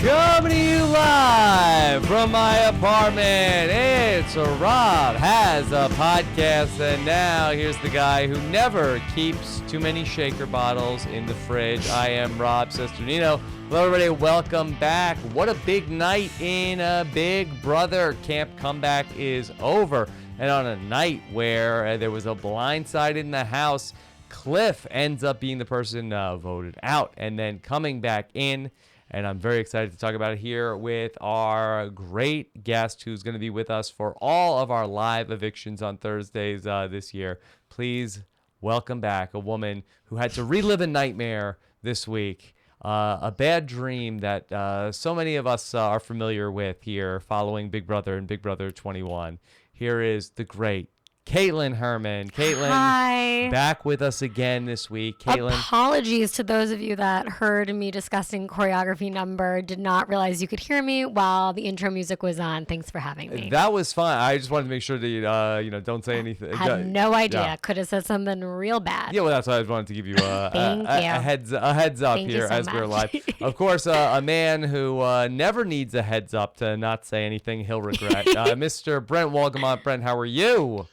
Coming to you live from my apartment, it's Rob Has a Podcast, and now here's the guy who never keeps too many shaker bottles in the fridge. I am Rob Sesternino. Hello everybody, welcome back. What a big night in Big Brother. Camp Comeback is over, and on a night where there was a blindside in the house, Cliff ends up being the person voted out and then coming back in. And I'm very excited to talk about it here with our great guest who's going to be with us for all of our live evictions on Thursdays this year. Please welcome back a woman who had to relive a nightmare this week, a bad dream that so many of us are familiar with here following Big Brother and Big Brother 21. Here is the great Kaitlyn Herman. Kaitlyn, hi. Back with us again this week. Kaitlyn. Apologies to those of you that heard me discussing choreography number, did not realize you could hear me while the intro music was on. Thanks for having me. That was fun. I just wanted to make sure that you don't say anything. I had no idea. Yeah. Could have said something real bad. Yeah, well, that's why I just wanted to give you a heads up Thank here you so as much. we're live. Of course, a man who never needs a heads up to not say anything he'll regret. Mr. Brent Walgamont. Brent, how are you?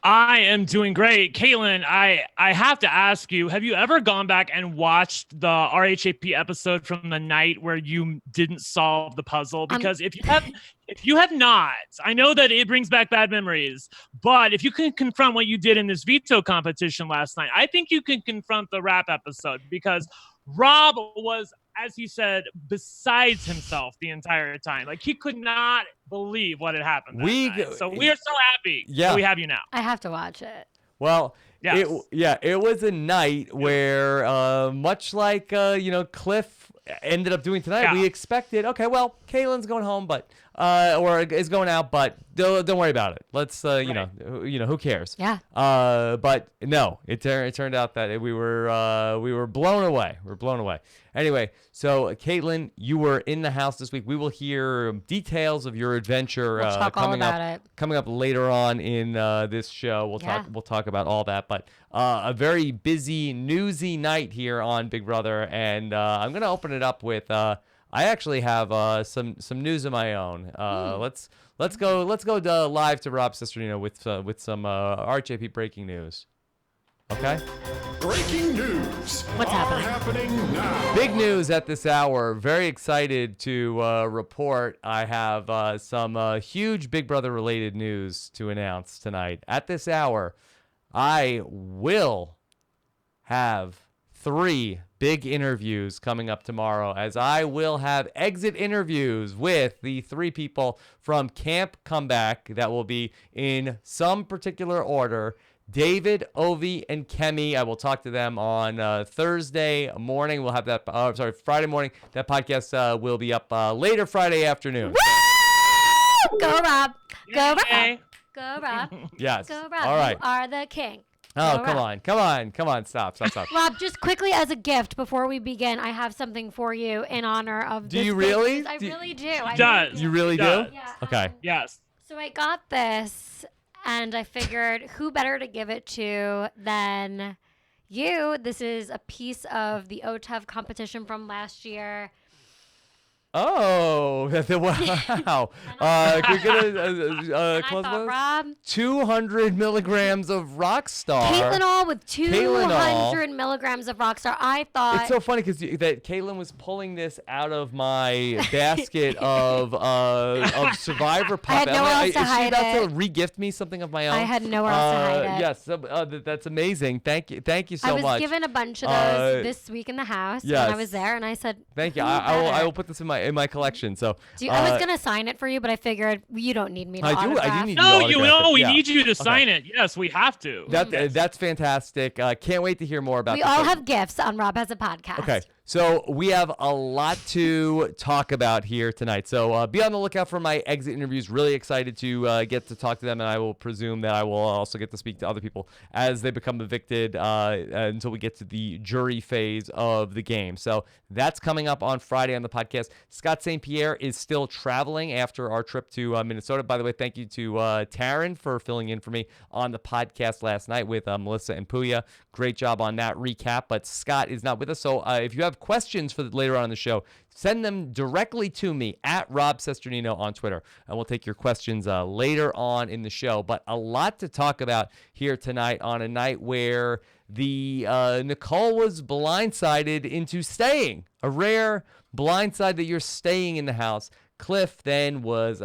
I am doing great. Kaitlyn, I have to ask you, have you ever gone back and watched the RHAP episode from the night where you didn't solve the puzzle? Because if you have not, I know that it brings back bad memories, but if you can confront what you did in this veto competition last night, I think you can confront the RHAP episode, because Rob was, as he said, besides himself the entire time. Like, he could not believe what had happened that night. So we are so happy that we have you now. I have to watch it. Well, yes. it was a night where, much like Cliff ended up doing tonight, we expected, okay, well, Kaitlyn's going home, but or is going out, but don't worry about it. Let's who cares? Yeah. But no, it turned out that we were blown away. We're blown away. Anyway, so Kaitlyn, you were in the house this week. We will hear details of your adventure We'll talk all about it. Coming up later on in this show. We'll talk about all that. But a very busy, newsy night here on Big Brother, and I'm gonna open it up with. I actually have some news of my own. Let's go live to Rob Sesternino with some RHAP breaking news. Okay. Breaking news. What's happening now? Big news at this hour. Very excited to report. I have some huge Big Brother related news to announce tonight. At this hour, I will have 3 big interviews coming up tomorrow, as I will have exit interviews with the 3 people from Camp Comeback that will be in some particular order. David, Ovi, and Kemi. I will talk to them on Thursday morning. We'll have that, Friday morning. That podcast will be up later Friday afternoon. Woo! Go Rob. Go Yay. Rob. Go Rob. Yes. Go Rob. All right. You are the king. Oh, Go come on. Stop. Rob, just quickly as a gift before we begin, I have something for you in honor of Do this you big really? news. I really do. I does. really You really do? Yeah. Okay. Yes. So I got this, and I figured who better to give it to than you. This is a piece of the OTEV competition from last year. Oh, wow. Could you get a And I close thought, one? Rob, 200 milligrams of Rockstar. Kaitlyn all with Kaitlyn all. 200 milligrams of Rockstar. I thought It's so funny because that Kaitlyn was pulling this out of my basket of Survivor Pop. I had nowhere else to Is she hide about it. to re-gift me something of my own? I had nowhere else to hide it. Yes, that's amazing. Thank you so I was much. given a bunch of those this week in the house yes. when I was there, and I said, Thank you. "Who I better?" will put this in my collection. So I was gonna sign it for you, but I figured you don't need me to I do autograph. need No, you to autograph it. we Yeah. need you to sign it. Yes, we have to. That's fantastic. Can't wait to hear more about We this. all have gifts on Rob Has a Podcast. Okay, so we have a lot to talk about here tonight. So be on the lookout for my exit interviews. Really excited to get to talk to them, and I will presume that I will also get to speak to other people as they become evicted until we get to the jury phase of the game. So that's coming up on Friday on the podcast. Scott St. Pierre is still traveling after our trip to Minnesota. By the way, thank you to Taran for filling in for me on the podcast last night with Melissa and Puya. Great job on that recap, but Scott is not with us. So if you have have questions for later on in the show, send them directly to me at Rob Sesternino on Twitter, and we'll take your questions later on in the show. But a lot to talk about here tonight on a night where the Nicole was blindsided into staying. A rare blindside that you're staying in the house. Cliff then was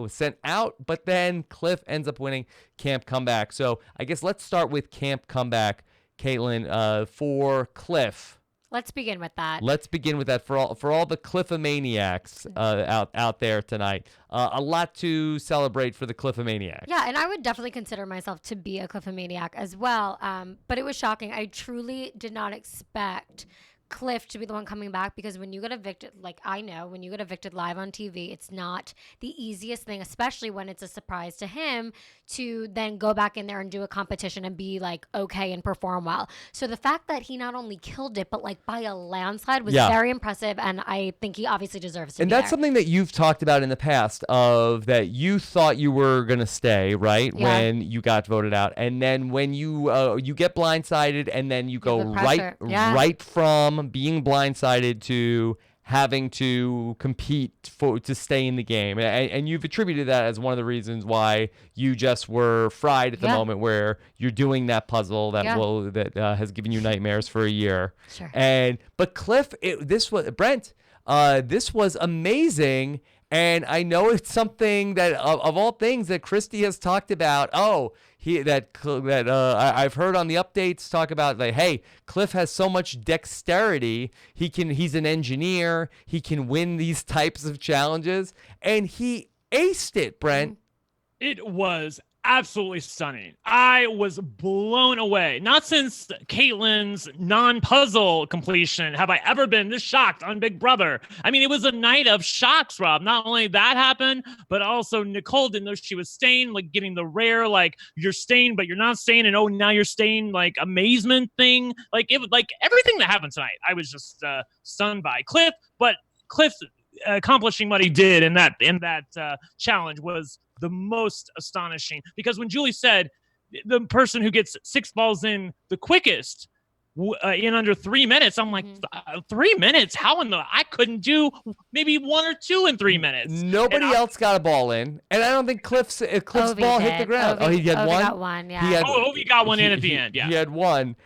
sent out, but then Cliff ends up winning Camp Comeback. So I guess let's start with Camp Comeback, Kaitlyn, for Cliff. Let's begin with that. Let's begin with that for all the Cliffomaniacs out there tonight. A lot to celebrate for the Cliffomaniacs. Yeah, and I would definitely consider myself to be a Cliffomaniac as well. But it was shocking. I truly did not expect Cliff to be the one coming back, because when you get evicted, like I know, when you get evicted live on TV, it's not the easiest thing, especially when it's a surprise to him, to then go back in there and do a competition and be like okay and perform well. So the fact that he not only killed it, but like by a landslide was very impressive, and I think he obviously deserves to be that's there. something that you've talked about in the past, of that you thought you were going to stay, right? Yeah. When you got voted out. And then when you get blindsided, and then you go right from being blindsided to having to compete to stay in the game, and you've attributed that as one of the reasons why you just were fried at the moment where you're doing that puzzle that has given you nightmares for a year. Sure. But Cliff, this was amazing. And I know it's something that of all things that Christy has talked about. I've heard on the updates talk about, like, hey, Cliff has so much dexterity. He's an engineer. He can win these types of challenges, and he aced it, Brent. It was absolutely stunning. I was blown away. Not since Kaitlyn's non-puzzle completion have I ever been this shocked on Big Brother. I mean, it was a night of shocks, Rob. Not only that happened, but also Nicole didn't know she was staying, like getting the rare, like, you're staying, but you're not staying, and oh, now you're staying, like, amazement thing. Like, everything that happened tonight, I was just stunned by. Cliff accomplishing what he did in that challenge was the most astonishing, because when Julie said the person who gets 6 balls in the quickest in under 3 minutes, I'm like, 3 minutes? How in the? I couldn't do maybe 1 or 2 in 3 minutes. Nobody else got a ball in, and I don't think Cliff's ball hit the ground. Ovi, he had Ovi one. Got one, yeah. Ovi got one in at the end. Yeah, he had one.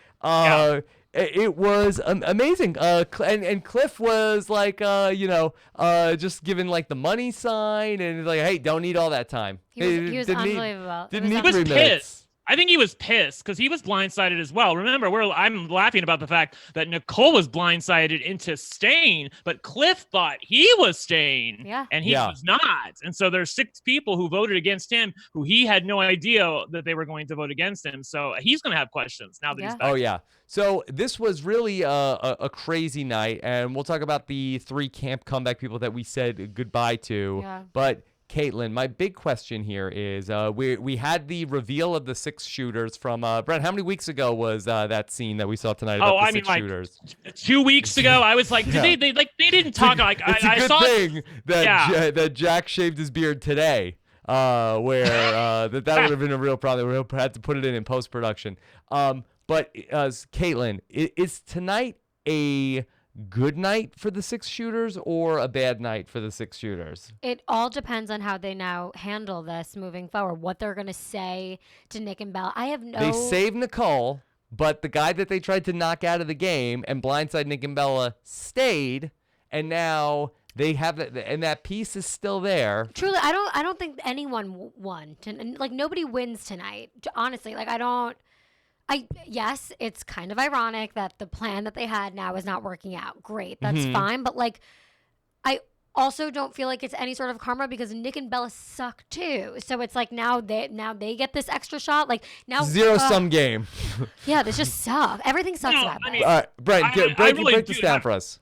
It was amazing. And Cliff was like, just giving like the money sign, and like, hey, don't need all that time. He was unbelievable. Didn't need He was 3 minutes. pissed. I think he was pissed because he was blindsided as well. Remember, I'm laughing about the fact that Nicole was blindsided into staying, but Cliff thought he was staying, and he was not. And so there's 6 people who voted against him who he had no idea that they were going to vote against him. So he's going to have questions now that he's back. Oh, yeah. So this was really a crazy night, and we'll talk about the 3 Camp Comeback people that we said goodbye to. Yeah. But Kaitlyn, my big question here is, we had the reveal of the 6 shooters from Brent. How many weeks ago was that scene that we saw tonight about the 6 shooters? 2 weeks ago. I was like, they didn't talk like it's I a good saw thing that Jack shaved his beard today. Where that would have been a real problem. We had to put it in post-production. But Kaitlyn, is tonight a good night for the 6 shooters or a bad night for the 6 shooters? It all depends on how they now handle this moving forward, what they're going to say to Nick and Bella. They saved Nicole, but the guy that they tried to knock out of the game and blindside Nick and Bella stayed, and now they have it, and that piece is still there. Truly, I don't think anyone won. Like, nobody wins tonight. Honestly, like, yes, it's kind of ironic that the plan that they had now is not working out. Great, that's fine. But like, I also don't feel like it's any sort of karma, because Nick and Bella suck too. So it's like now they get this extra shot. Like now zero-sum game. Yeah, this just sucks. Everything sucks about it. All right, Brent, break this down for us.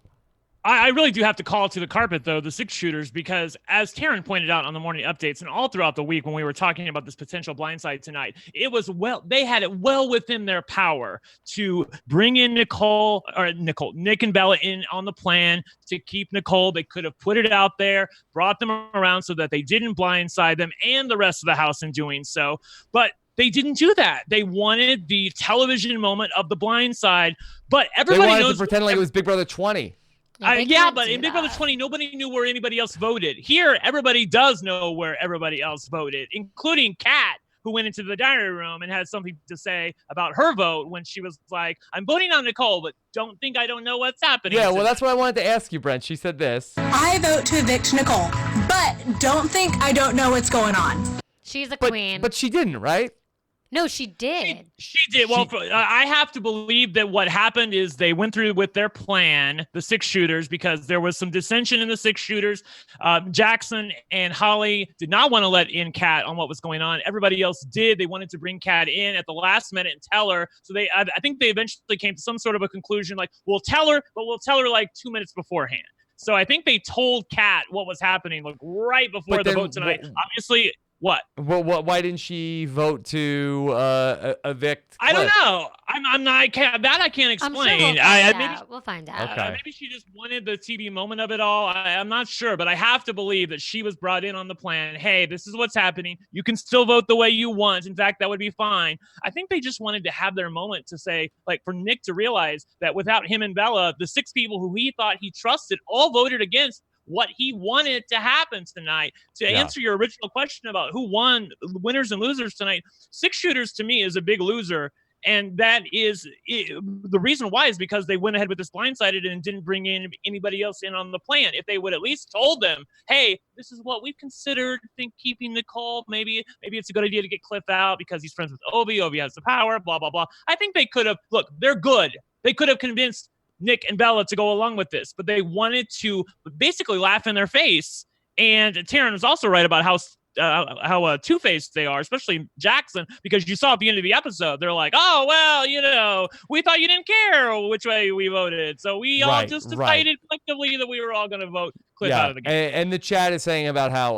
I really do have to call to the carpet, though, the 6 shooters, because as Taran pointed out on the morning updates and all throughout the week when we were talking about this potential blindside tonight, they had it well within their power to bring in Nick and Bella in on the plan to keep Nicole. They could have put it out there, brought them around so that they didn't blindside them and the rest of the house in doing so. But They didn't do that. They wanted the television moment of The Blind Side, but They everybody wanted knows to pretend like it was Big Brother 20. They yeah, can't but do in Big Brother that. 20, nobody knew where anybody else voted. Here, everybody does know where everybody else voted, including Kat, who went into the diary room and had something to say about her vote when she was like, I'm voting on Nicole, but don't think I don't know what's happening. Yeah, well, tonight." that's what I wanted to ask you, Brent. She said this. I vote to evict Nicole, but don't think I don't know what's going on. She's a But, queen. but she didn't, right? No, she did. She did. Well, I have to believe that what happened is they went through with their plan, the 6 shooters, because there was some dissension in the 6 shooters. Jackson and Holly did not want to let in Kat on what was going on. Everybody else did. They wanted to bring Kat in at the last minute and tell her. So I think they eventually came to some sort of a conclusion, like, we'll tell her, but we'll tell her like 2 minutes beforehand. So I think they told Kat what was happening like right before the vote tonight. Obviously, what? Well, why didn't she vote to evict Cliff? I don't know. I'm not. I can't explain. We'll find out. Okay. Maybe she just wanted the TV moment of it all. I'm not sure, but I have to believe that she was brought in on the plan. Hey, this is what's happening. You can still vote the way you want. In fact, that would be fine. I think they just wanted to have their moment to say, like, for Nick to realize that without him and Bella, the 6 people who he thought he trusted all voted against what he wanted to happen tonight. To answer your original question about who won, winners and losers tonight, 6 shooters to me is a big loser. And that is the reason why is because they went ahead with this blindsided and didn't bring in anybody else in on the plan. If they would at least told them, hey, this is what we've considered, think keeping Nicole, maybe it's a good idea to get Cliff out because he's friends with Ovi has the power, blah, blah, blah. I think they could have, look, they're good. They could have convinced Nick and Bella to go along with this, but they wanted to basically laugh in their face. And Taran was also right about how two-faced they are, especially Jackson, because you saw at the end of the episode, they're like, oh, well, we thought you didn't care which way we voted. So we all just decided collectively that we were all going to vote Cliff out of the game. And the chat is saying about how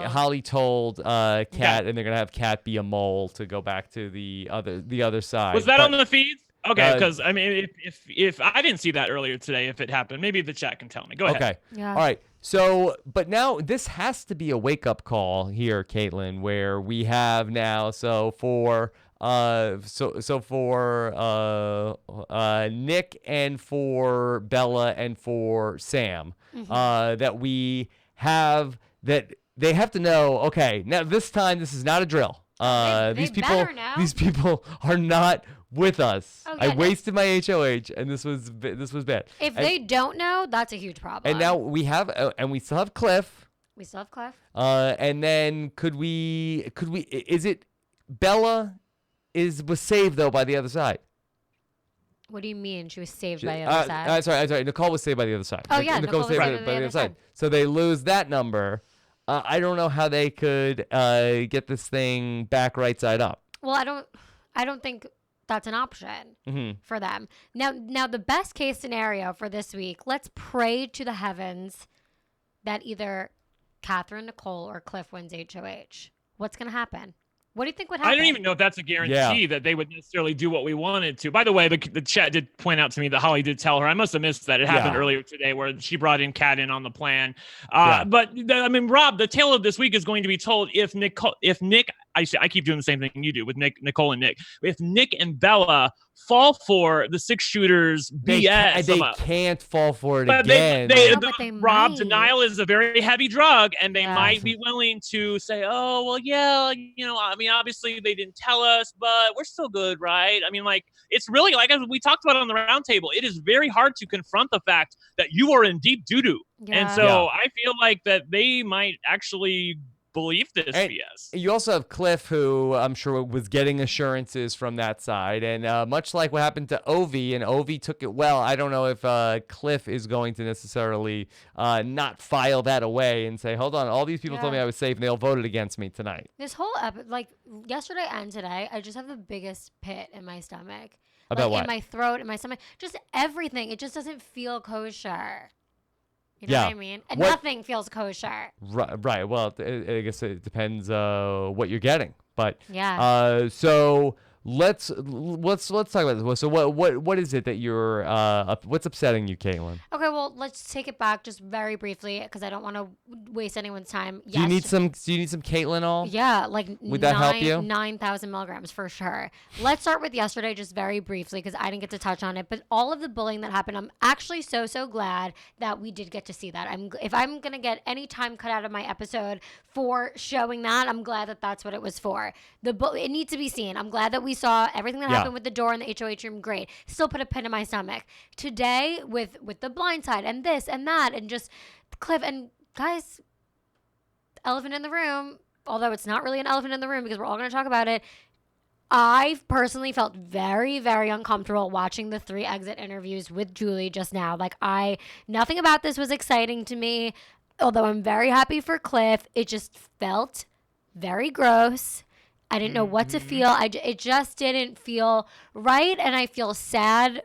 Holly told Kat, and they're going to have Kat be a mole to go back to the other side. Was that on the feeds? Okay, because I mean, if I didn't see that earlier today, if it happened, maybe the chat can tell me. Go ahead. Okay. Yeah. All right. So, but now this has to be a wake-up call here, Kaitlyn, where we have now. So for Nick and for Bella and for Sam, that we have that they have to know. Okay, now this time this is not a drill. These people are not with us. Oh, I yeah, wasted my HOH, and this was bad. If they don't know, that's a huge problem. And now we have, and we still have Cliff. We still have Cliff. And then could we? Is it Bella? Was saved though by the other side? What do you mean she was saved by the other side? Sorry. Nicole was saved by the other side. Oh yeah, Nicole was saved by the other side. So they lose that number. I don't know how they could get this thing back right side up. Well, I don't think that's an option for them. Now the best case scenario for this week, let's pray to the heavens that either Catherine, Nicole, or Cliff wins HOH. What's going to happen? What do you think would happen? I don't even know if that's a guarantee that they would necessarily do what we wanted to. By the way, the chat did point out to me that Holly did tell her. I must have missed that. It happened earlier today where she brought in Kat in on the plan. But, I mean, Rob, the tale of this week is going to be told if Nick, I keep doing the same thing you do with Nicole and Nick. If Nick and Bella fall for the 6 shooters BS. They can't fall for it again. Rob, denial is a very heavy drug, and they might be willing to say, oh, well, yeah, I mean, obviously they didn't tell us, but we're still good, right? I mean, like, it's really, like we talked about on the roundtable, it is very hard to confront the fact that you are in deep doo-doo. Yeah. And so I feel like that they might actually believe this BS. You also have Cliff, who I'm sure was getting assurances from that side, and much like what happened to Ovi, and Ovi took it well. I don't know if Cliff is going to necessarily not file that away and say, hold on, all these people told me I was safe and they all voted against me tonight. This whole like yesterday and today, I just have the biggest pit in my stomach. About what? In my throat, in my stomach, just everything. It just doesn't feel kosher. You know what I mean? And nothing feels kosher. Right. Well, I guess it depends what you're getting. But so let's talk about this. So what is it that you're what's upsetting you, Kaitlyn? Okay, well, well, let's take it back just very briefly because I don't want to waste anyone's time. Do you need some Kaitlyn all? Yeah, like Would that help you? 9,000 milligrams for sure. Let's start with yesterday just very briefly because I didn't get to touch on it. But all of the bullying that happened, I'm actually so glad that we did get to see that. If I'm going to get any time cut out of my episode for showing that, I'm glad that that's what it was for. It needs to be seen. I'm glad that we saw everything that happened with the door in the HOH room. Great. Still put a pin in my stomach. Today with the blind side and this and that and just Cliff and guys, elephant in the room, although it's not really an elephant in the room because we're all going to talk about it. I personally felt very, very uncomfortable watching the 3 exit interviews with Julie just now. Like nothing about this was exciting to me. Although I'm very happy for Cliff, it just felt very gross. I didn't know what to feel. It just didn't feel right, and I feel sad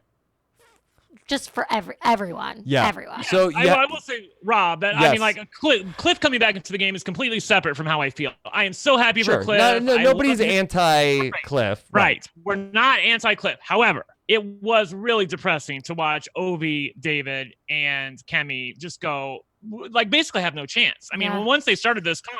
just for everyone. Yeah. Everyone. So I will say, Rob, that I mean, like Cliff coming back into the game is completely separate from how I feel. I am so happy for Cliff. Nobody's anti-Cliff. Right. We're not anti-Cliff. However, it was really depressing to watch Ovi, David, and Kemi just go, like, basically have no chance. I mean, once they started this comp,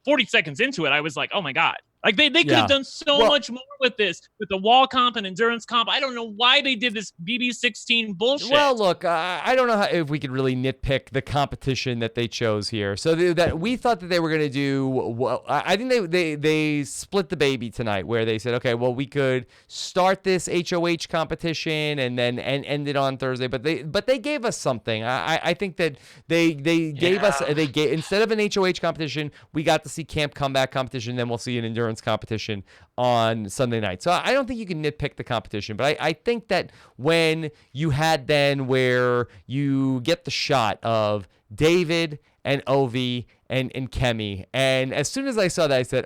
40 seconds into it, I was like, oh my God. Like they could have done so much more with this, with the wall comp and endurance comp. I don't know why they did this BB16 bullshit. Well, look, I don't know if we could really nitpick the competition that they chose here. So that we thought that they were going to do. I think they split the baby tonight, where they said, okay, well, we could start this HOH competition and then end it on Thursday. But they gave us something. I think that they gave us instead of an HOH competition, we got to see camp comeback competition. Then we'll see an endurance competition on Sunday night. So I don't think you can nitpick the competition, but I think that when you had then where you get the shot of David and Ovi and Kemi, and as soon as I saw that, I said,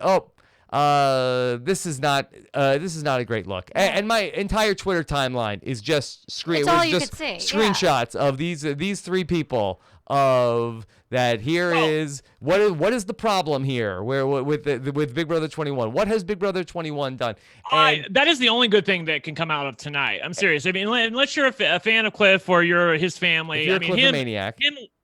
this is not a great look. And my entire Twitter timeline is just screenshots of these 3 people of that. Here is what is the problem here? Where with Big Brother 21? What has Big Brother 21 done? And that is the only good thing that can come out of tonight. I'm serious. I mean, unless you're a fan of Cliff or you're his family. If you're a Cliff-a-maniac.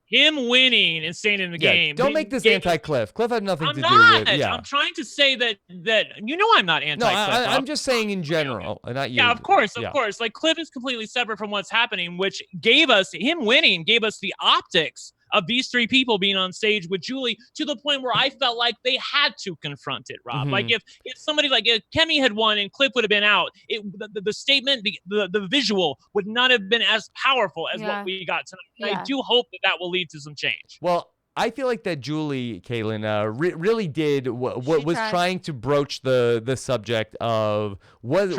Him winning and staying in the game. Don't make this anti-Cliff. Cliff had nothing to do with it. Yeah. I'm trying to say that I'm not anti-Cliff. No, I'm just saying in general, not you. Yeah, of course. Like Cliff is completely separate from what's happening, which him winning gave us the optics of these 3 people being on stage with Julie to the point where I felt like they had to confront it, Rob. Mm-hmm. Like if somebody like if Kemi had won and Cliff would have been out, the statement, the visual would not have been as powerful as what we got tonight. Yeah. I do hope that will lead to some change. Well, I feel like that Julie, Kaitlyn, really did what was trying to broach the subject of was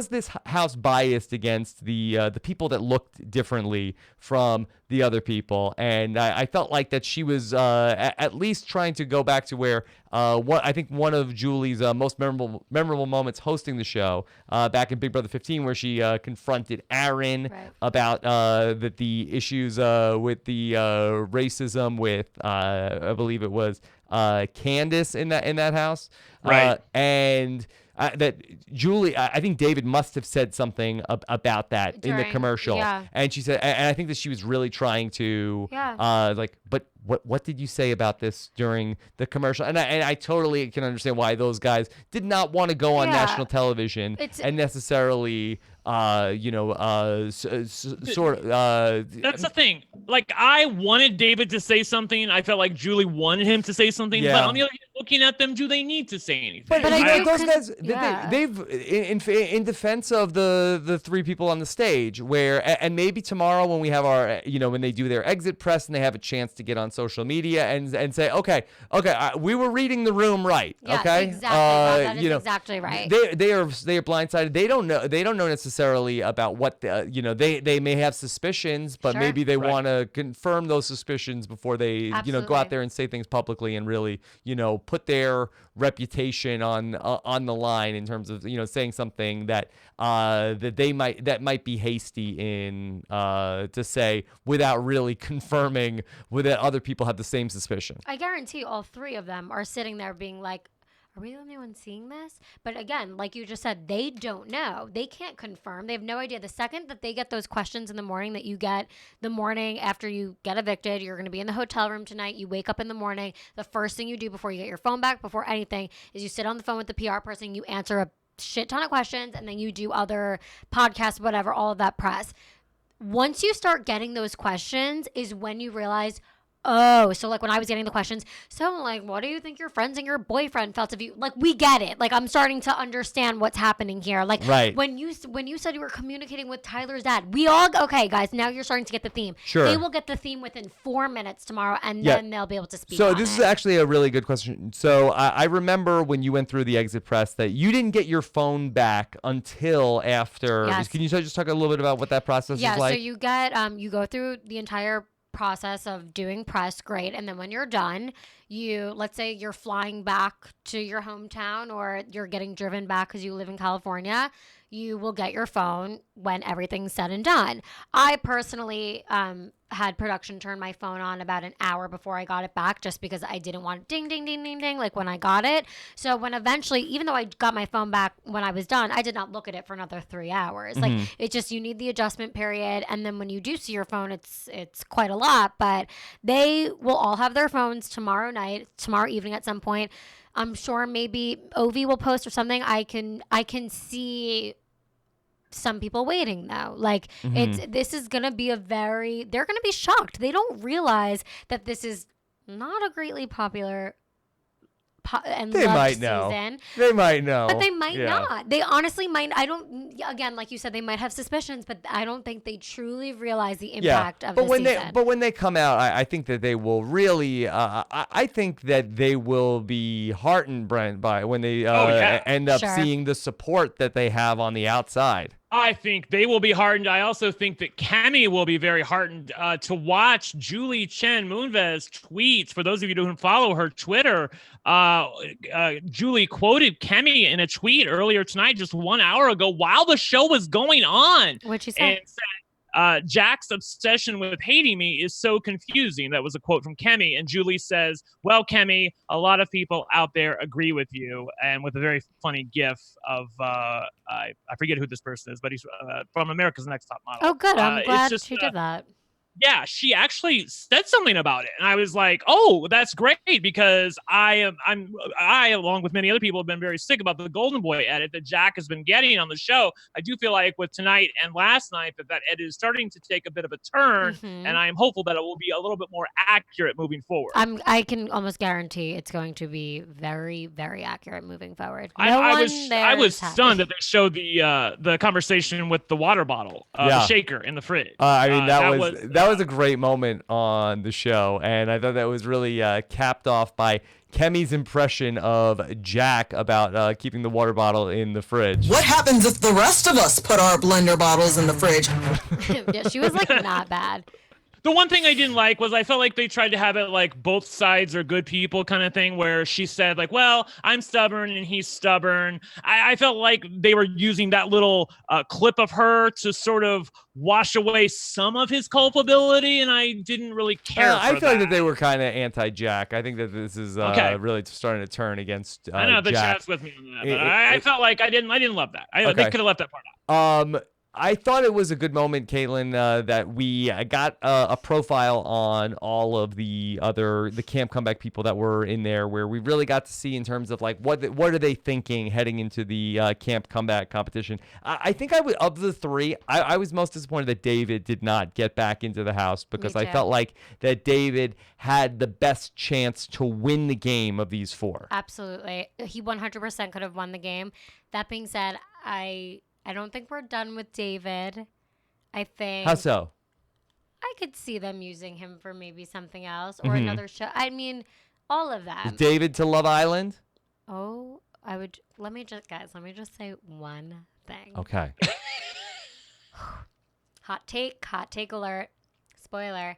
this house biased against the people that looked differently from the other people, and I felt like that she was at least trying to go back to where I think one of Julie's most memorable moments hosting the show back in Big Brother 15, where she confronted Aaron about the issues with the racism with I believe it was Candace in that house, and. That Julie, I think David must have said something about that in the commercial, and she said, and I think that she was really trying to, but what did you say about this during the commercial? And I totally can understand why those guys did not want to go on national television and necessarily, sort of. That's the thing. Like I wanted David to say something. I felt like Julie wanted him to say something. But on the other hand, looking at them, do they need to say anything? But those guys, they've in defense of the 3 people on the stage, and maybe tomorrow when we have our, when they do their exit press and they have a chance to get on social media and say, okay, we were reading the room right. Yes, okay, exactly. That is exactly right. They are blindsided. They don't know necessarily about what they may have suspicions, but maybe they want to confirm those suspicions before they go out there and say things publicly and really put their reputation on the line in terms of saying something that that might be hasty in to say without really confirming that other people have the same suspicion. I guarantee all 3 of them are sitting there being like, are we the only ones seeing this? But again, like you just said, they don't know. They can't confirm. They have no idea. The second that they get those questions in the morning that you get the morning after you get evicted, you're going to be in the hotel room tonight. You wake up in the morning. The first thing you do before you get your phone back, before anything, is you sit on the phone with the PR person. You answer a shit ton of questions, and then you do other podcasts, whatever, all of that press. Once you start getting those questions is when you realize, oh, so like when I was getting the questions, so like, what do you think your friends and your boyfriend felt of you? Like, we get it. Like, I'm starting to understand what's happening here. Like, right. when you said you were communicating with Tyler's dad, we all, okay, guys, now you're starting to get the theme. Sure. They will get the theme within 4 minutes tomorrow, and then they'll be able to speak So on this it. is actually a really good question. So I remember when you went through the exit press that you didn't get your phone back until after. Yes. Can you just talk a little bit about what that process is like? Yeah, so you get, you go through the entire process of doing press, great, and then when you're done, let's say you're flying back to your hometown or you're getting driven back because you live in California, you will get your phone when everything's said and done. I personally had production turn my phone on about an hour before I got it back, just because I didn't want ding, ding, ding, ding, ding, like when I got it. So when eventually, even though I got my phone back when I was done, I did not look at it for another 3 hours. Like, it just, you need the adjustment period. And then when you do see your phone, it's quite a lot, but they will all have their phones tomorrow evening at some point. I'm sure maybe Ovi will post or something. I can see some people waiting though. Like, this is gonna be they're gonna be shocked. They don't realize that this is not a greatly popular and They loved might know. season. They might know. But they might not. They honestly might. Again, like you said, they might have suspicions, but I don't think they truly realize the impact of the season. But when they come out, I think that they will really, I think that they will be heartened, Brent, by when they end up seeing the support that they have on the outside. I think they will be heartened. I also think that Kemi will be very heartened to watch Julie Chen Moonves tweets. For those of you who follow her Twitter, Julie quoted Kemi in a tweet earlier tonight, just 1 hour ago, while the show was going on. What'd she say? And said, Jack's obsession with hating me is so confusing. That was a quote from Kemi. And Julie says, well, Kemi, a lot of people out there agree with you. And with a very funny gif of, I forget who this person is, but he's from America's Next Top Model. Oh, good. I'm glad she did that. Yeah, she actually said something about it, and I was like, "Oh, that's great," because I, along with many other people, have been very sick about the Golden Boy edit that Jack has been getting on the show. I do feel like with tonight and last night that edit is starting to take a bit of a turn, and I am hopeful that it will be a little bit more accurate moving forward. I can almost guarantee it's going to be very, very accurate moving forward. I was stunned that they showed the conversation with the water bottle, the shaker in the fridge. I mean, that was a great moment on the show, and I thought that was really capped off by Kemi's impression of Jack about keeping the water bottle in the fridge. What happens if the rest of us put our blender bottles in the fridge? Yeah, she was like not bad. The one thing I didn't like was I felt like they tried to have it like both sides are good people kind of thing, where she said like, well, I'm stubborn and he's stubborn. I felt like they were using that little clip of her to sort of wash away some of his culpability, and I didn't really care I feel like that they were kind of anti-Jack. I think that this is really starting to turn against I know the Jack. chat's with me on that, but I felt like I didn't love that. They could have left that part out. I thought it was a good moment, Kaitlyn, that we got a profile on all of the camp comeback people that were in there, where we really got to see in terms of like what are they thinking heading into the camp comeback competition. I think of the three, I was most disappointed that David did not get back into the house, because I felt like that David had the best chance to win the game of these four. Absolutely. He 100% could have won the game. That being said, I don't think we're done with David. I think... How so? I could see them using him for maybe something else or another show. I mean, all of them. Is David to Love Island? Oh, let me just say one thing. Okay. Hot take alert. Spoiler.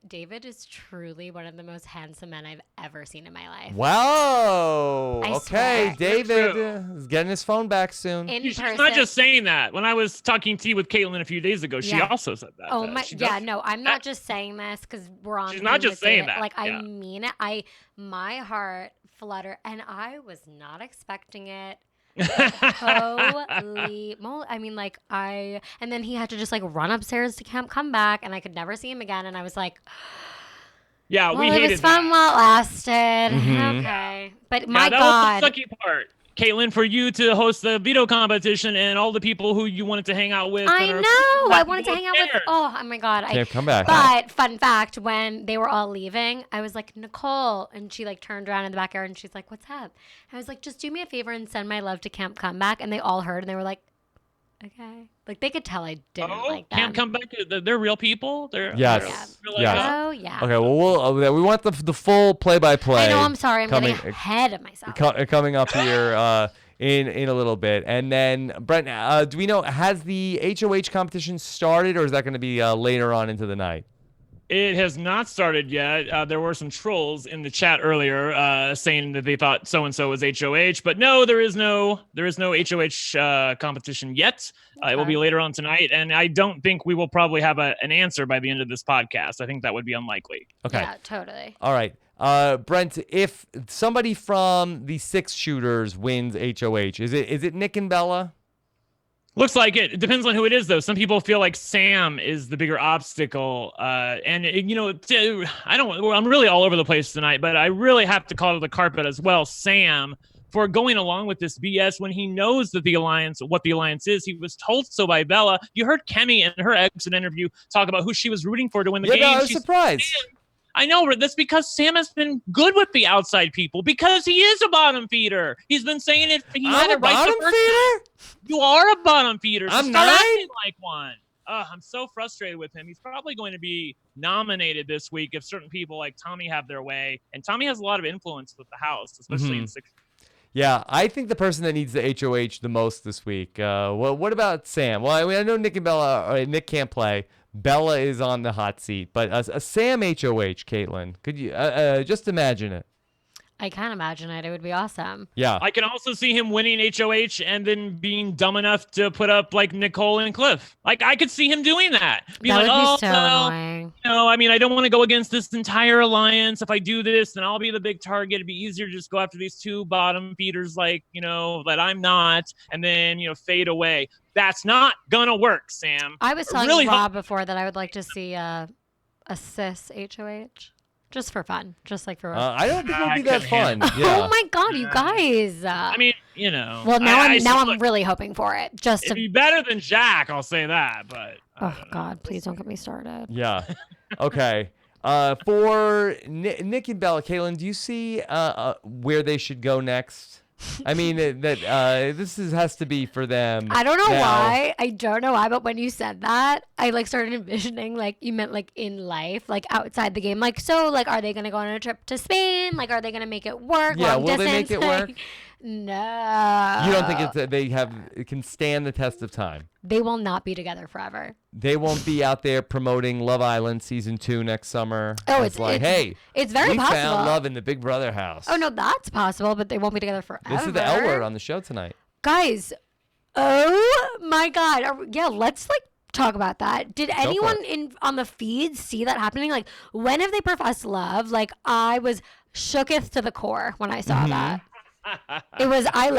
David is truly one of the most handsome men I've ever seen in my life. Wow. I okay, swear. David is getting his phone back soon. She's not just saying that. When I was talking tea with Kaitlyn a few days ago, she also said that. Oh my, no, I'm not just saying this because we're on. She's not just saying David. that. Like I mean it. My heart flutter, and I was not expecting it. Holy moly. I mean, like, and then he had to just, like, run upstairs to come back, and I could never see him again, and I was like, yeah, well, we hated it was fun that. while it lasted. Mhm. Okay. But my that God. was the sucky part. Kaitlyn, for you to host the veto competition and all the people who you wanted to hang out with. I know. I wanted to hang out with. there. Oh my God. Can't come back. But fun fact, when they were all leaving, I was like, Nicole, and she like turned around in the backyard and she's like, what's up? I was like, just do me a favor and send my love to Camp Comeback. And they all heard and they were like, okay. Like they could tell I didn't like them. Camp Comeback. They're real people. They're Yes. Yes. Oh yeah. Okay, well, we want the full play-by-play. I know. I'm sorry. I'm getting ahead of myself. Coming up here in a little bit. And then, Brent, do we know, has the HOH competition started, or is that going to be later on into the night? It has not started yet. There were some trolls in the chat earlier saying that they thought so-and-so was HOH, but no, there is no HOH competition yet. It will be later on tonight, and I don't think we will probably have an answer by the end of this podcast. I think that would be unlikely. Okay. Yeah, totally. All right. Brent, if somebody from the 6 shooters wins HOH, is it Nick and Bella? Looks like it. It depends on who it is, though. Some people feel like Sam is the bigger obstacle. I'm really all over the place tonight, but I really have to call to the carpet as well, Sam, for going along with this BS when he knows that what the alliance is. He was told so by Bella. You heard Kemi in her exit interview talk about who she was rooting for to win the game. Yeah, I was surprised. I know, that's because Sam has been good with the outside people because he is a bottom feeder. He's been saying it. He had it right the first time. You are a bottom feeder. So I'm start not acting like one. I'm so frustrated with him. He's probably going to be nominated this week if certain people like Tommy have their way. And Tommy has a lot of influence with the house, especially in 6. Yeah, I think the person that needs the HOH the most this week. Well, what about Sam? Well, I know Nick and Bella. Nick can't play. Bella is on the hot seat, but a Sam HOH, Kaitlyn, could you just imagine it? I can't imagine it. It would be awesome. Yeah. I can also see him winning HOH and then being dumb enough to put up like Nicole and Cliff. Like I could see him doing that. That would be so annoying. No, I mean, I don't want to go against this entire alliance. If I do this, then I'll be the big target. It'd be easier to just go after these 2 bottom feeders like, that I'm not, and then, fade away. That's not gonna work, Sam. I was telling Rob before that I would like to see a cis HOH. Just for fun. Just like for I don't think it would be that fun. Yeah. Oh my God, you guys. I mean, Well, now I'm really hoping for it. Just it'd be better than Jack, I'll say that, but oh God, please don't get me started. Yeah. Okay. For Nick and Bella, Kaitlyn, do you see where they should go next? I mean, this has to be for them. I don't know now. why. I don't know why, but when you said that, I like started envisioning like you meant like in life, like outside the game. Like, so like, are they going to go on a trip to Spain? Like, are they going to make it work? Yeah, long will distance? they make it work? No. You don't think it can stand the test of time? They will not be together forever. They won't be out there promoting Love Island season 2 next summer. Oh, it's very possible. We found love in the Big Brother house. Oh no, that's possible, but they won't be together forever. This is the L word on the show tonight, guys. Oh my God. Yeah, let's like talk about that. Did anyone on the feed see that happening? Like, when have they professed love? Like, I was shooketh to the core when I saw that. It was I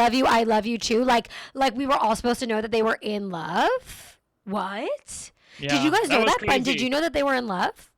love you too. Like we were all supposed to know that they were in love. What? Yeah, did you guys know that? Crazy. Did you know that they were in love?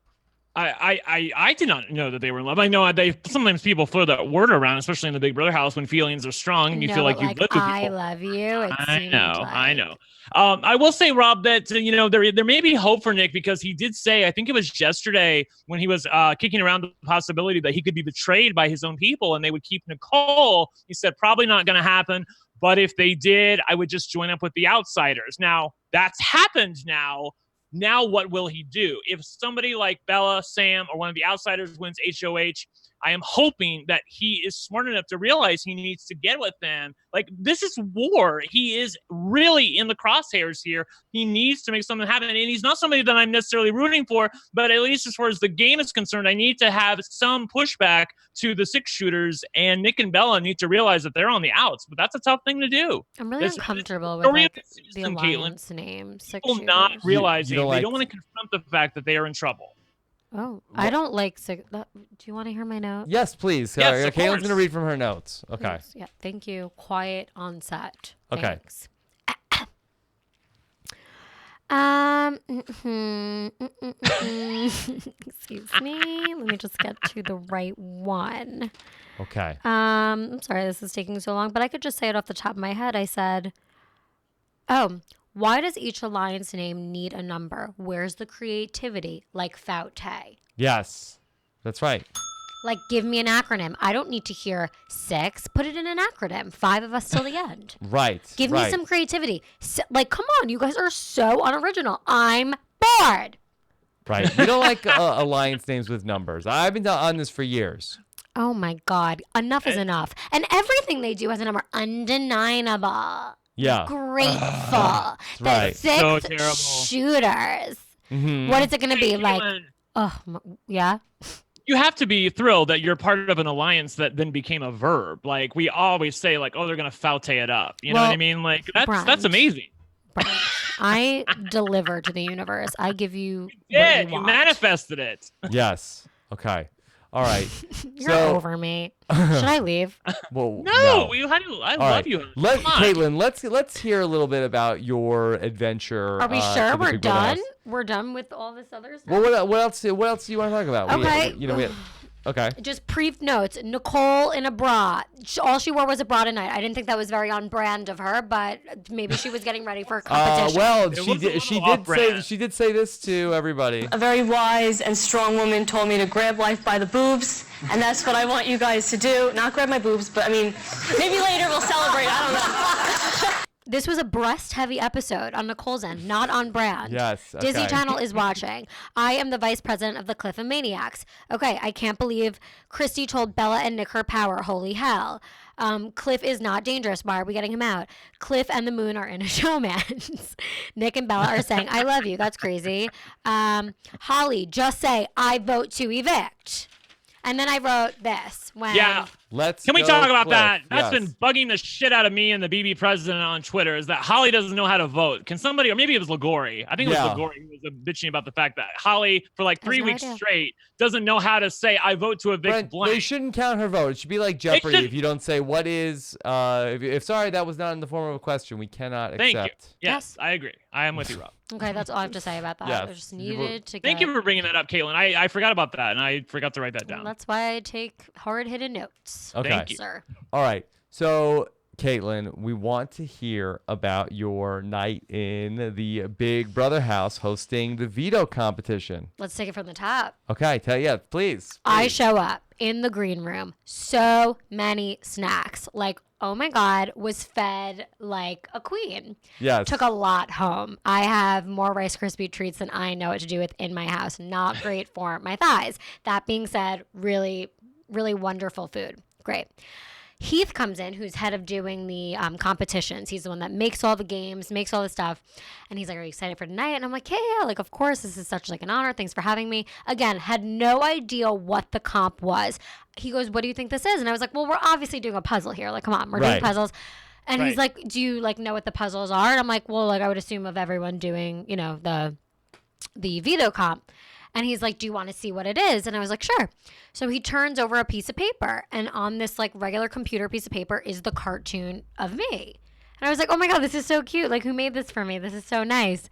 I did not know that they were in love. I know sometimes people throw that word around, especially in the Big Brother house when feelings are strong and you feel like you've lived with people. I love you. I know. I will say, Rob, that there may be hope for Nick because he did say, I think it was yesterday when he was kicking around the possibility that he could be betrayed by his own people and they would keep Nicole. He said probably not going to happen, but if they did, I would just join up with the outsiders. Now that's happened now. Now what will he do? If somebody like Bella, Sam, or one of the outsiders wins HOH, I am hoping that he is smart enough to realize he needs to get with them. Like, this is war. He is really in the crosshairs here. He needs to make something happen. And he's not somebody that I'm necessarily rooting for, but at least as far as the game is concerned, I need to have some pushback to the 6 shooters, and Nick and Bella need to realize that they're on the outs. But that's a tough thing to do. I'm really uncomfortable with like, the alliance name. People not realizing they don't want to confront the fact that they are in trouble. Oh, I don't like do you want to hear my notes? Yes, please. Yes, of Caitlin's course. going to read from her notes. Okay. Yes, yeah, thank you. Quiet on set. Okay. Thanks. Excuse me. Let me just get to the right one. Okay. I'm sorry this is taking so long, but I could just say it off the top of my head. I said, oh, why does each alliance name need a number? Where's the creativity? Like Faute. Yes. That's right. Like, give me an acronym. I don't need to hear 6. Put it in an acronym. 5 of us till the end. Right. Give me some creativity. Like, come on. You guys are so unoriginal. I'm bored. Right. You don't like alliance names with numbers. I've been on this for years. Oh, my God. Enough is enough. And everything they do has a number. Undeniable. Yeah. Grateful. The right. 6 So terrible. shooters. Mm-hmm. What is it going to be? Like, Caitlin, yeah? you have to be thrilled that you're part of an alliance that then became a verb. Like we always say, like, oh, they're gonna faute it up. You know what I mean? Like that's amazing. I deliver to the universe. I give you Yeah, what you you want. manifested it. Yes. Okay. All right. You're So- over me. Should I leave? Well, No, no. I All love right. you. Come on. Caitlin, let's hear a little bit about your adventure. Are we to sure the we're Big Brother done? house. We're done with all this other stuff? Well, what else do you want to talk about? Okay. Okay. Just brief notes. Nicole in a bra. All she wore was a bra tonight. I didn't think that was very on brand of her, but maybe she was getting ready for a competition. Well, It she was a did. little off-brand. She did say this to everybody. A very wise and strong woman told me to grab life by the boobs, and that's what I want you guys to do. Not grab my boobs, but I mean, maybe later we'll celebrate. I don't know. This was a breast-heavy episode on Nicole's end, not on brand. Yes, Disney okay. Channel is watching. I am the vice president of the Cliff of Maniacs. Okay, I can't believe Christy told Bella and Nick her power. Holy hell. Cliff is not dangerous. Why are we getting him out? Cliff and the moon are in a showman's. Nick and Bella are saying, I love you. That's crazy. Holly, just say, I vote to evict. And then I wrote this. Yeah. Can we go, talk about Cliff. that? That's Yes. been bugging the shit out of me and the BB president on Twitter is that Holly doesn't know how to vote. Can somebody, or maybe it was Ligori. I think it was Yeah. Ligori who was bitching about the fact that Holly, for like 3 no weeks idea. straight, doesn't know how to say, I vote to evict Brent, blank. they shouldn't count her vote. It should be like Jeopardy. should- If you don't say what is, if sorry that was not in the form of a question, we cannot Thank accept. you. Yes, I agree. I am with you, Rob. Okay, that's all I have to say about that. Yes. I just You needed to Thank get... you for bringing that up, Caitlin. I forgot about that, and I forgot to write that down. That's why I take hard-hitting notes. Okay. Thank you. Sir. All right. So, Caitlin, we want to hear about your night in the Big Brother house hosting the veto competition. Let's take it from the top. Okay. Please. I show up in the green room. So many snacks. Like, oh my God, was fed like a queen. Yes. Took a lot home. I have more Rice Krispie treats than I know what to do with in my house. Not great for my thighs. That being said, really, really wonderful food. Great. Heath comes in, who's head of doing the competitions. He's the one that makes all the games, makes all the stuff. And he's like, are you excited for tonight? And I'm like, yeah, like, of course, this is such like an honor. Thanks for having me. Again, had no idea what the comp was. He goes, what do you think this is? And I was like, well, we're obviously doing a puzzle here. Like, come on, we're doing Right. puzzles. And he's Right. like, do you like know what the puzzles are? And I'm like, well, like I would assume of everyone doing, you know, the veto comp. And he's like, do you want to see what it is? And I was like, sure. So he turns over a piece of paper. And on this like regular computer piece of paper is the cartoon of me. And I was like, oh my God, this is so cute. Like, who made this for me? This is so nice.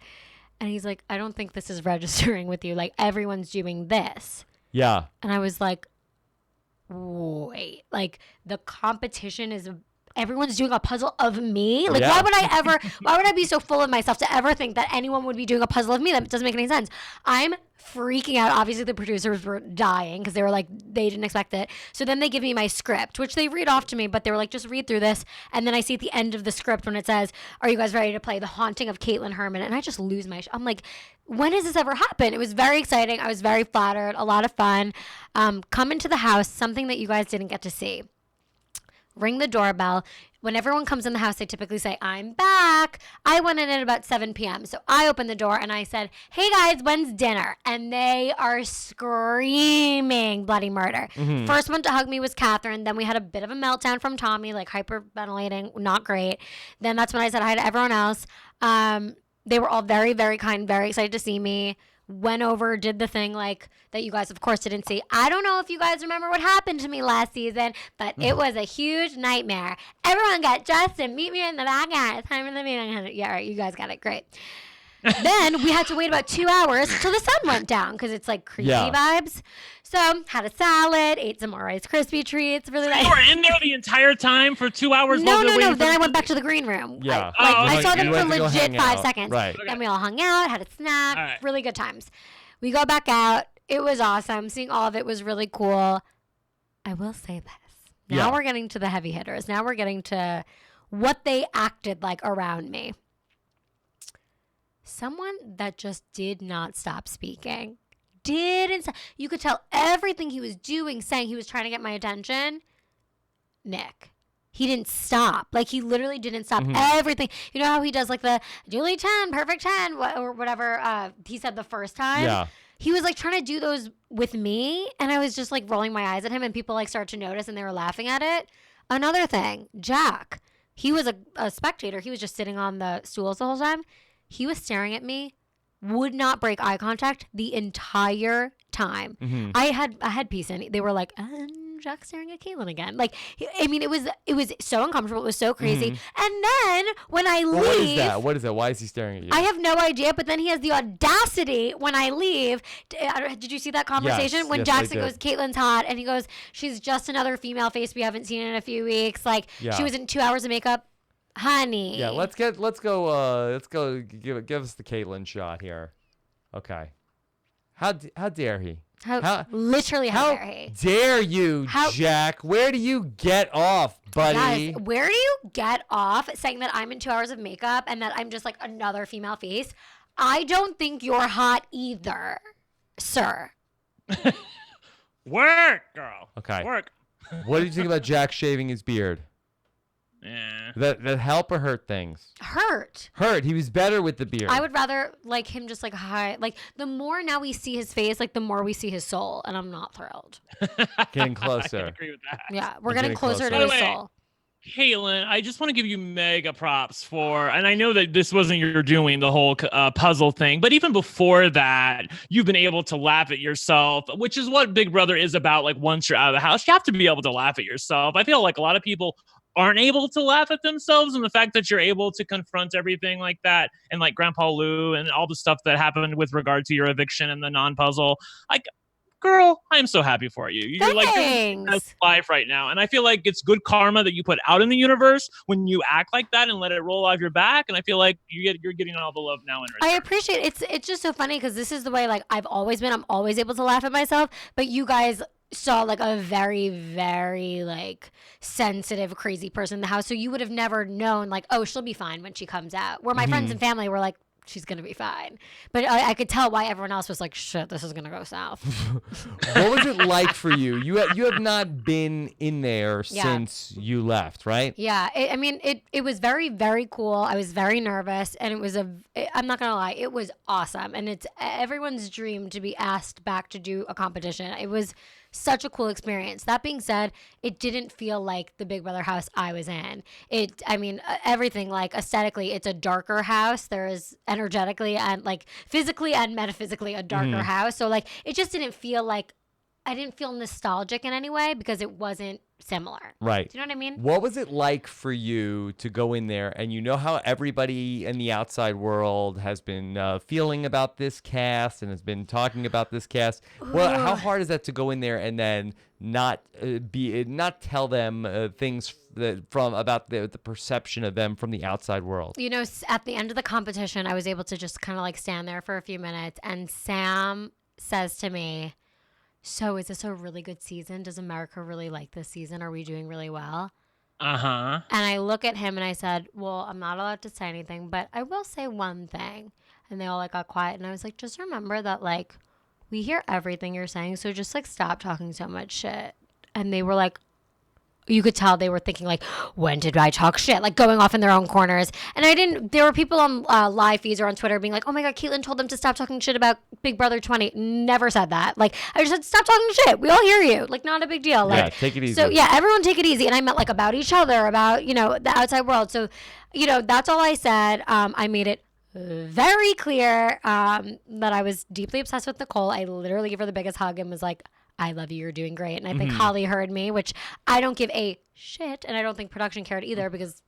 And he's like, I don't think this is registering with you. Like, everyone's doing this. Yeah. And I was like, wait, like the competition is everyone's doing a puzzle of me? Like, Yeah. why would I be so full of myself to ever think that anyone would be doing a puzzle of me? That doesn't make any sense. I'm freaking out. Obviously, the producers were dying because they were like, they didn't expect it. So then they give me my script, which they read off to me, but they were like, just read through this. And then I see at the end of the script when it says, are you guys ready to play The Haunting of Kaitlyn Herman? And I just lose my I'm like, when has this ever happened? It was very exciting. I was very flattered. A lot of fun. Come into the house, something that you guys didn't get to see. Ring the doorbell. When everyone comes in the house, they typically say, I'm back. I went in at about 7 p.m. So I opened the door and I said, hey guys, when's dinner? And they are screaming bloody murder. First one to hug me was Catherine. Then we had a bit of a meltdown from Tommy, like hyperventilating, not great. Then that's when I said hi to everyone else. They were all very, very kind, very excited to see me. went over, did the thing like that you guys, of course, didn't see. I don't know if you guys remember what happened to me last season, but it was a huge nightmare. Everyone got dressed and meet me in the backyard. It's time for the meeting. Yeah, all right, you guys got it. Great. Then we had to wait about 2 hours till the sun went down because it's like creepy vibes. So had a salad, ate some more Rice Krispie treats. Really nice. You were in there the entire time for 2 hours? No. Then I went back to the green room. Yeah. I saw them you for went to go legit hang 5 out. seconds. Right. Then we all hung out, had a snack. All right. Really good times. We go back out. It was awesome. Seeing all of it was really cool. I will say this. Now we're getting to the heavy hitters. Now we're getting to what they acted like around me. Someone that just did not stop speaking. You could tell everything he was doing, saying he was trying to get my attention. Nick. He didn't stop. Like, he literally didn't stop everything. You know how he does, like, the duly 10, perfect 10, or whatever he said the first time? Yeah. He was, like, trying to do those with me, and I was just, like, rolling my eyes at him, and people, like, started to notice, and they were laughing at it. Another thing, Jack. He was a spectator. He was just sitting on the stools the whole time. He was staring at me, would not break eye contact the entire time. I had a headpiece in. They were like, Jack's staring at Kaitlyn again. Like, I mean, it was so uncomfortable. It was so crazy. And then when I leave, What is that? Why is he staring at you? I have no idea. But then he has the audacity when I leave. Did you see that conversation when Jackson goes, Kaitlyn's hot, and he goes, she's just another female face we haven't seen in a few weeks. Like she was in 2 hours of makeup. Honey. Yeah, let's go give us the Kaitlyn shot here. Okay. How dare he? How dare he? Dare you, Jack? Where do you get off, buddy? Guys, where do you get off saying that I'm in 2 hours of makeup and that I'm just like another female face? I don't think you're hot either, sir. Work, girl. Okay. Work. What did you think about Jack shaving his beard? Yeah. That help or hurt things? Hurt. He was better with the beard. I would rather like him just like high. Like the more now we see his face, like the more we see his soul, and I'm not thrilled. Getting closer. I can agree with that. Yeah, we're getting closer to By the his way, soul. Kaitlyn, I just want to give you mega props for, and I know that this wasn't your doing, the whole puzzle thing, but even before that, you've been able to laugh at yourself, which is what Big Brother is about. Like once you're out of the house, you have to be able to laugh at yourself. I feel like a lot of people aren't able to laugh at themselves, and the fact that you're able to confront everything like that, and like Grandpa Lou and all the stuff that happened with regard to your eviction and the non-puzzle, like, girl, I'm so happy for you. You're like your best life right now, and I feel like it's good karma that you put out in the universe when you act like that and let it roll off your back. And I feel like you're getting all the love now in return. I appreciate it. It's just so funny because this is the way like I've always been. I'm always able to laugh at myself, but you guys saw like a very, very like sensitive, crazy person in the house. So you would have never known like, oh, she'll be fine when she comes out. Where my friends and family were like, she's going to be fine. But I could tell why everyone else was like, shit, this is going to go south. What was it like for you? You have not been in there since you left, right? Yeah. It was very, very cool. I was very nervous, and I'm not going to lie, it was awesome. And it's everyone's dream to be asked back to do a competition. It was such a cool experience. That being said, it didn't feel like the Big Brother house I was in. Everything, like aesthetically, it's a darker house. There is energetically and like physically and metaphysically a darker house. So like it just didn't feel like, I didn't feel nostalgic in any way because it wasn't similar. Right. Do you know what I mean? What was it like for you to go in there, and you know how everybody in the outside world has been feeling about this cast and has been talking about this cast? Well, how hard is that to go in there and then not tell them things about the perception of them from the outside world? You know, at the end of the competition, I was able to just kind of like stand there for a few minutes, and Sam says to me, so is this a really good season? Does America really like this season? Are we doing really well? Uh-huh. And I look at him and I said, well, I'm not allowed to say anything, but I will say one thing. And they all like got quiet. And I was like, just remember that like we hear everything you're saying. So just like stop talking so much shit. And they were like, you could tell they were thinking like, when did I talk shit? Like going off in their own corners. And I didn't, there were people on live feeds or on Twitter being like, oh my God, Kaitlyn told them to stop talking shit about Big Brother 20. Never said that. Like I just said, stop talking shit. We all hear you. Like not a big deal. Like, yeah, take it easy. So yeah, everyone take it easy. And I meant like about each other, about, you know, the outside world. So, you know, that's all I said. I made it very clear that I was deeply obsessed with Nicole. I literally gave her the biggest hug and was like, I love you, you're doing great. And I think Holly heard me, which I don't give a shit. And I don't think production cared either because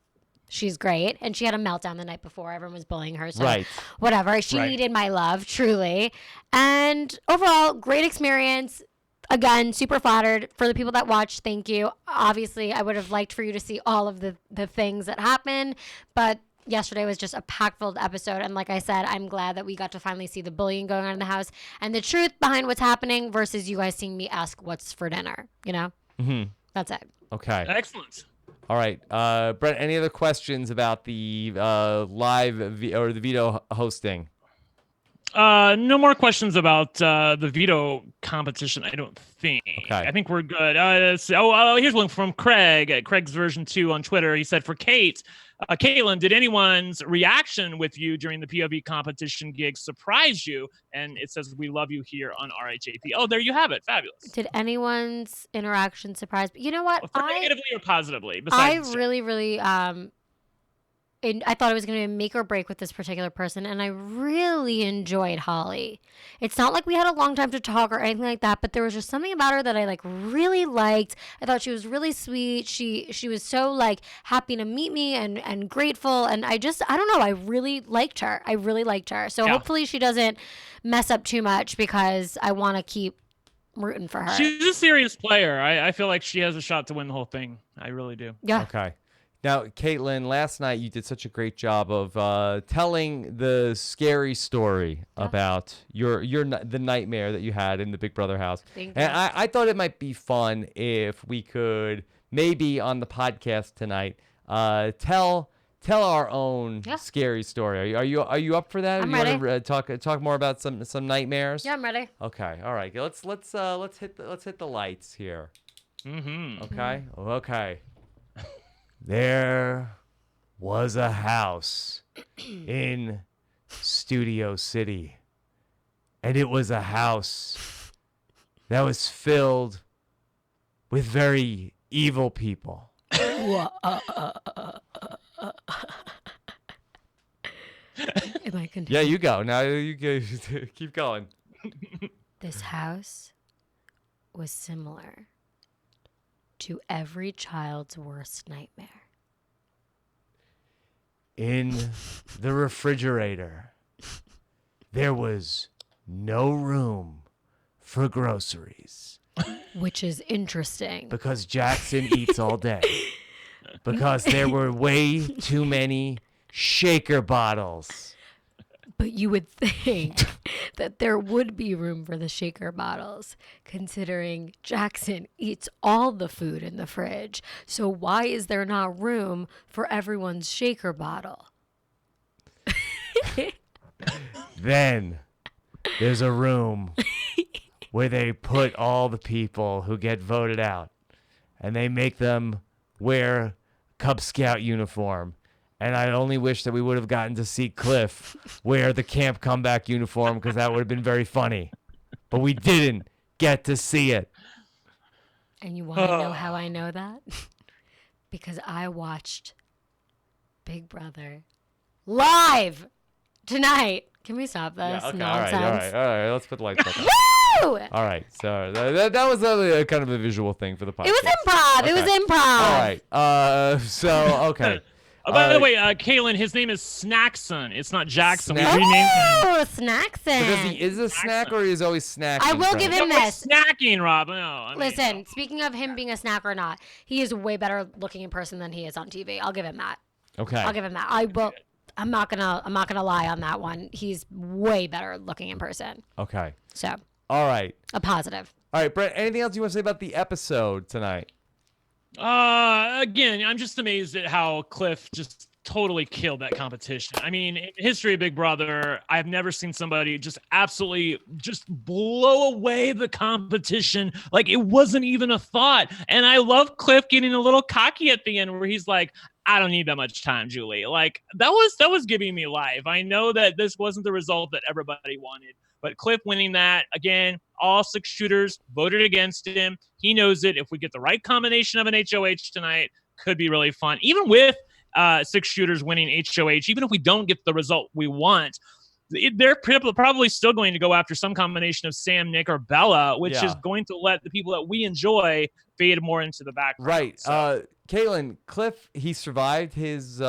she's great. And she had a meltdown the night before. Everyone was bullying her. So whatever. She needed my love, truly. And overall, great experience. Again, super flattered. For the people that watched, thank you. Obviously, I would have liked for you to see all of the things that happened. But yesterday was just a pack-filled episode. And like I said, I'm glad that we got to finally see the bullying going on in the house and the truth behind what's happening versus you guys seeing me ask what's for dinner, you know? Mm-hmm. That's it. Okay. Excellent. All right. Brett, any other questions about the live or the Veto hosting? No more questions about the Veto competition, I don't think. Okay. I think we're good. Here's one from Craig at Craig's version 2 on Twitter. He said, for Kaitlyn, did anyone's reaction with you during the POV competition gig surprise you? And it says, we love you here on RHAP. Oh, there you have it. Fabulous. Did anyone's interaction surprise me? You know what? Negatively or positively? I really, I thought it was going to be a make or break with this particular person, and I really enjoyed Holly. It's not like we had a long time to talk or anything like that, but there was just something about her that I really liked. I thought she was really sweet. She was so happy to meet me and grateful, and I don't know. I really liked her. So hopefully she doesn't mess up too much because I want to keep rooting for her. She's a serious player. I feel like she has a shot to win the whole thing. I really do. Yeah. Okay. Now, Kaitlyn, last night you did such a great job of telling the scary story about the nightmare that you had in the Big Brother house. And I thought it might be fun if we could maybe on the podcast tonight tell our own scary story. Are you up for that? I'm ready. ready. Want to talk more about some nightmares? Yeah, I'm ready. Okay. All right. Let's hit the lights here. Mm-hmm. Okay. Okay. There was a house in Studio City, and it was a house that was filled with very evil people. Am I continuing? Yeah, you go. Now you go. Keep going. This house was similar to every child's worst nightmare. In the refrigerator, there was no room for groceries. Which is interesting. Because Jackson eats all day. Because there were way too many shaker bottles. But you would think that there would be room for the shaker bottles, considering Jackson eats all the food in the fridge. So why is there not room for everyone's shaker bottle? Then there's a room where they put all the people who get voted out, and they make them wear Cub Scout uniform. And I only wish that we would have gotten to see Cliff wear the camp comeback uniform because that would have been very funny. But we didn't get to see it. And you want to know how I know that? Because I watched Big Brother live tonight. Can we stop this Yeah, okay, nonsense? all right. Let's put the lights back on. Woo! All right. So that was a kind of a visual thing for the podcast. It was improv. Okay. It was improv. All right. Okay. By the way, Kaitlyn, his name is Snackson. It's not Jackson. Snack- We renamed him. Oh, Snackson. Because he is a snack or he is always snacking? I will give him What's this. snacking, Rob? No, I mean, Listen, speaking of him being a snack or not, he is way better looking in person than he is on TV. I'll give him that. Okay. I'll give him that. I will. I'm not gonna lie on that one. He's way better looking in person. Okay. So All right. a positive. All right, Brett, anything else you want to say about the episode tonight? Again, I'm just amazed at how Cliff just totally killed that competition. I mean, in the history of Big Brother, I've never seen somebody just absolutely just blow away the competition like it wasn't even a thought. And I love Cliff getting a little cocky at the end where he's like, I don't need that much time, Julie. Like that was giving me life. I know that this wasn't the result that everybody wanted, but Cliff winning that, again, all 6 shooters voted against him. He knows it. If we get the right combination of an HOH tonight, could be really fun. Even with six shooters winning HOH, even if we don't get the result we want, they're probably still going to go after some combination of Sam, Nick, or Bella, which is going to let the people that we enjoy fade more into the background. Right. So. Kaitlyn, Cliff, he survived his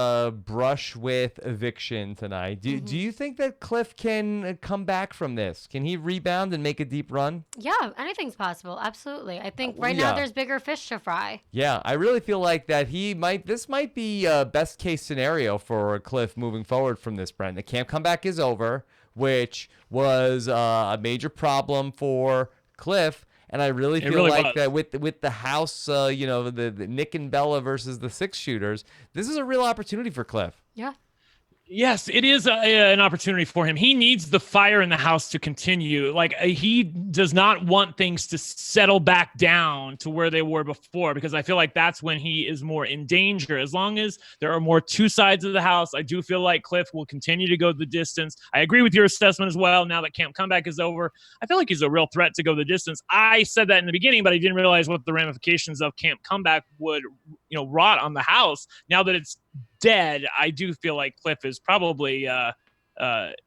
brush with eviction tonight. Do you think that Cliff can come back from this? Can he rebound and make a deep run? Yeah, anything's possible. Absolutely. I think right now there's bigger fish to fry. Yeah, I really feel like that this might be a best case scenario for Cliff moving forward from this, Brent. The camp comeback is over, which was a major problem for Cliff. And I really feel like that with the house, the Nick and Bella versus the six shooters, this is a real opportunity for Cliff. Yeah. Yes, it is an opportunity for him. He needs the fire in the house to continue. Like, he does not want things to settle back down to where they were before, because I feel like that's when he is more in danger. As long as there are more two sides of the house, I do feel like Cliff will continue to go the distance. I agree with your assessment as well. Now that Camp Comeback is over, I feel like he's a real threat to go the distance. I said that in the beginning, but I didn't realize what the ramifications of Camp Comeback would, rot on the house. Now that it's dead, I do feel like Cliff is probably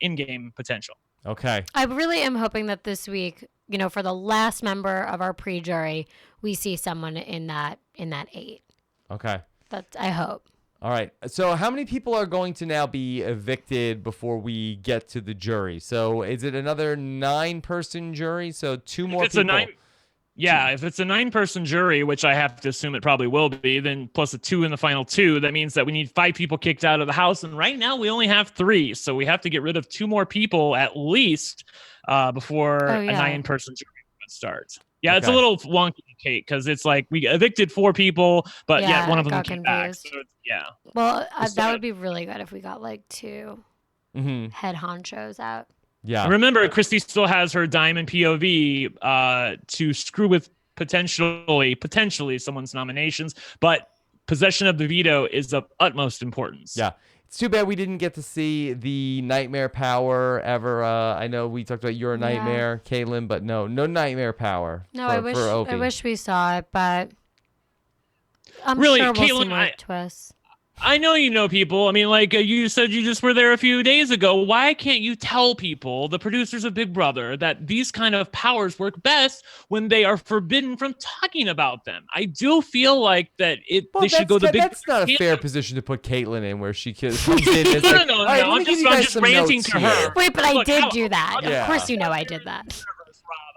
in-game potential. Okay. I really am hoping that this week, for the last member of our pre-jury, we see someone in that 8. Okay. I hope. All right. So how many people are going to now be evicted before we get to the jury? So is it another 9-person jury? So 2 more people. If it's a 9-person jury, which I have to assume it probably will be, then plus a 2 in the final 2, that means that we need 5 people kicked out of the house. And right now we only have 3. So we have to get rid of 2 more people at least before a 9-person jury starts. Yeah, okay. It's a little wonky, Kate, because it's like we evicted 4 people, but yet one of them came back. So Well, that would be really good if we got like 2 head honchos out. Yeah. And remember, Christy still has her diamond POV to screw with potentially someone's nominations, but possession of the veto is of utmost importance. Yeah. It's too bad we didn't get to see the nightmare power ever. I know we talked about your nightmare, Kaitlyn, but no nightmare power. No, I wish we saw it, but I'm really, sure we'll Kaitlyn, see more twists. I know you know people. I mean, like you said, you just were there a few days ago. Why can't you tell people, the producers of Big Brother, that these kind of powers work best when they are forbidden from talking about them? I do feel like that they should go the Big Brother. That's not a fair position to put Kaitlyn in, where she comes in. No. I'm just ranting to her. Wait, but I did do that. Of course, I did that.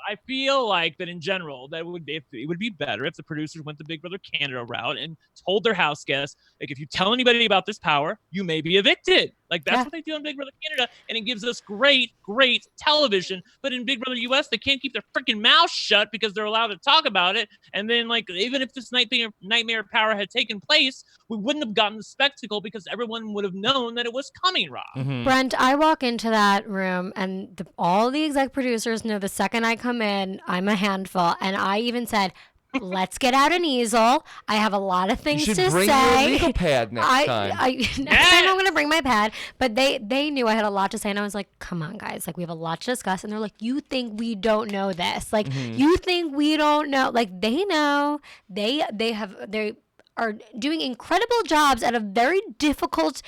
I feel like that in general, it would be better if the producers went the Big Brother Canada route and told their house guests, like, if you tell anybody about this power, you may be evicted. Like, that's what they do in Big Brother Canada, and it gives us great television. But in Big Brother US, they can't keep their freaking mouth shut because they're allowed to talk about it. And then, like, even if this nightmare power had taken place, we wouldn't have gotten the spectacle because everyone would have known that it was coming, Rob. Mm-hmm. Brent, I walk into that room, and all the exec producers know the second I come in, I'm a handful. And I even said, let's get out an easel. I have a lot of things to say. You should bring your legal pad next time. Next time I'm going to bring my pad. But they knew I had a lot to say. And I was like, come on, guys. Like, we have a lot to discuss. And they're like, you think we don't know this? Like, you think we don't know? Like, they know. They are doing incredible jobs at a very difficult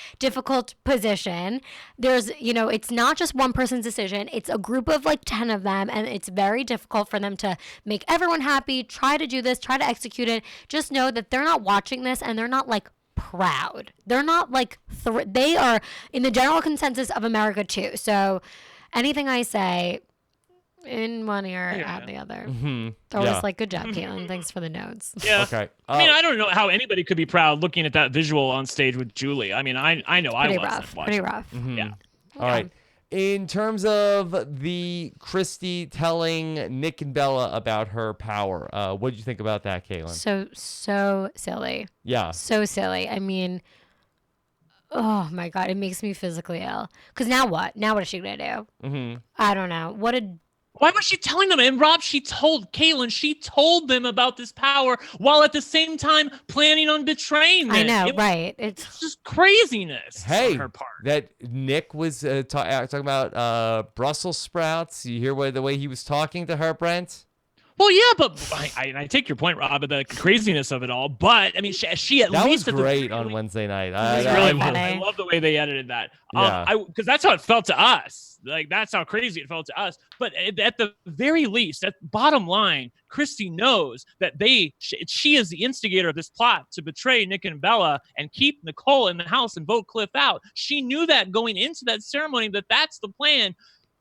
position. There's, it's not just one person's decision. It's a group of like 10 of them, and it's very difficult for them to make everyone happy, try to do this, try to execute it. Just know that they're not watching this, and they're not like proud. They're not like, they are in the general consensus of America too. So anything I say, in one ear, out the other. They're always like, good job, Kaitlyn. Thanks for the notes. Yeah. Okay. I mean, I don't know how anybody could be proud looking at that visual on stage with Julie. I mean, I know I wasn't watching. Pretty rough. Yeah. All right. In terms of the Christy telling Nick and Bella about her power, what did you think about that, Kaitlyn? So silly. Yeah. So silly. I mean, oh my God, it makes me physically ill. Because now what? Now what is she going to do? I don't know. Why was she telling them? And Rob, Kaitlyn, she told them about this power while at the same time planning on betraying them. I know, right? It's just craziness on her part. That Nick was talking about Brussels sprouts. You hear the way he was talking to her, Brent? Well, yeah, but I take your point, Rob, about the craziness of it all. But I mean, she at That least was great on Wednesday night. I love the way they edited that. Yeah. Because that's how it felt to us. Like that's how crazy it felt to us. But at the very least, at bottom line, Christy knows that she is the instigator of this plot to betray Nick and Bella and keep Nicole in the house and vote Cliff out. She knew that going into that ceremony that that's the plan.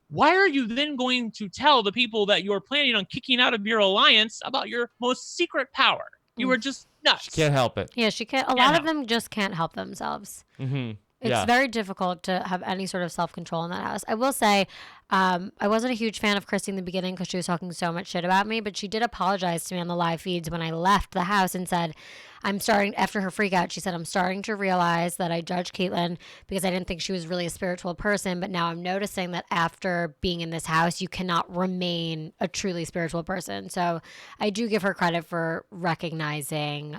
Why are you then going to tell the people that you're planning on kicking out of your alliance about your most secret power? You were just nuts. She can't help it. Yeah, she can't. A lot of them just can't help themselves. Mm-hmm. It's very difficult to have any sort of self-control in that house. I will say, I wasn't a huge fan of Christy in the beginning because she was talking so much shit about me, but she did apologize to me on the live feeds when I left the house and said, after her freak out, she said, I'm starting to realize that I judged Kaitlyn because I didn't think she was really a spiritual person, but now I'm noticing that after being in this house, you cannot remain a truly spiritual person. So I do give her credit for recognizing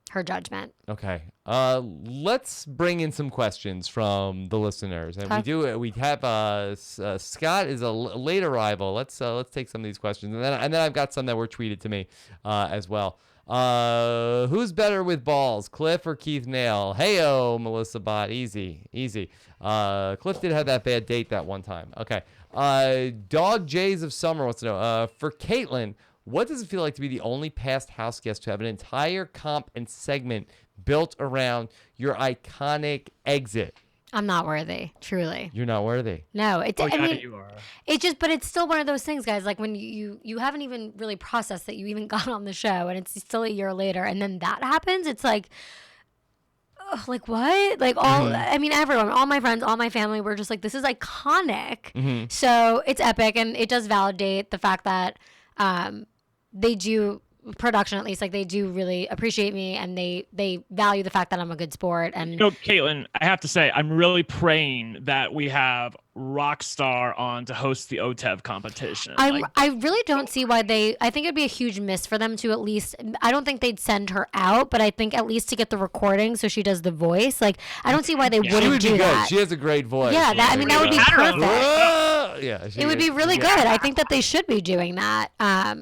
her judgment. Okay. Let's bring in some questions from the listeners, and we have Scott is a late arrival. Let's take some of these questions, and then I've got some that were tweeted to me as well. Who's better with balls, Cliff or Keith Nail? Heyo, Melissa Bott. Easy. Cliff did have that bad date that one time. Okay. Dog Jays of Summer wants to know, for Kaitlyn, what does it feel like to be the only past house guest to have an entire comp and segment built around your iconic exit? I'm not worthy, truly. You're not worthy. No, You are. But it's still one of those things, guys. Like when you haven't even really processed that you even got on the show, and it's still a year later, and then that happens. It's like, like what? Like I mean, everyone, all my friends, all my family were just like, this is iconic. Mm-hmm. So it's epic, and it does validate the fact that they do. Production, at least, like they do really appreciate me, and they value the fact that I'm a good sport. And Kaitlyn, I have to say, I'm really praying that we have Rockstar on to host the OTEV competition. I really don't see why I think it'd be a huge miss for them to at least. I don't think they'd send her out, but I think at least to get the recording so she does the voice. Like I don't see why they wouldn't She would be do good. that. She has a great voice. Yeah, that would be perfect. Yeah, it would be really good. I think that they should be doing that.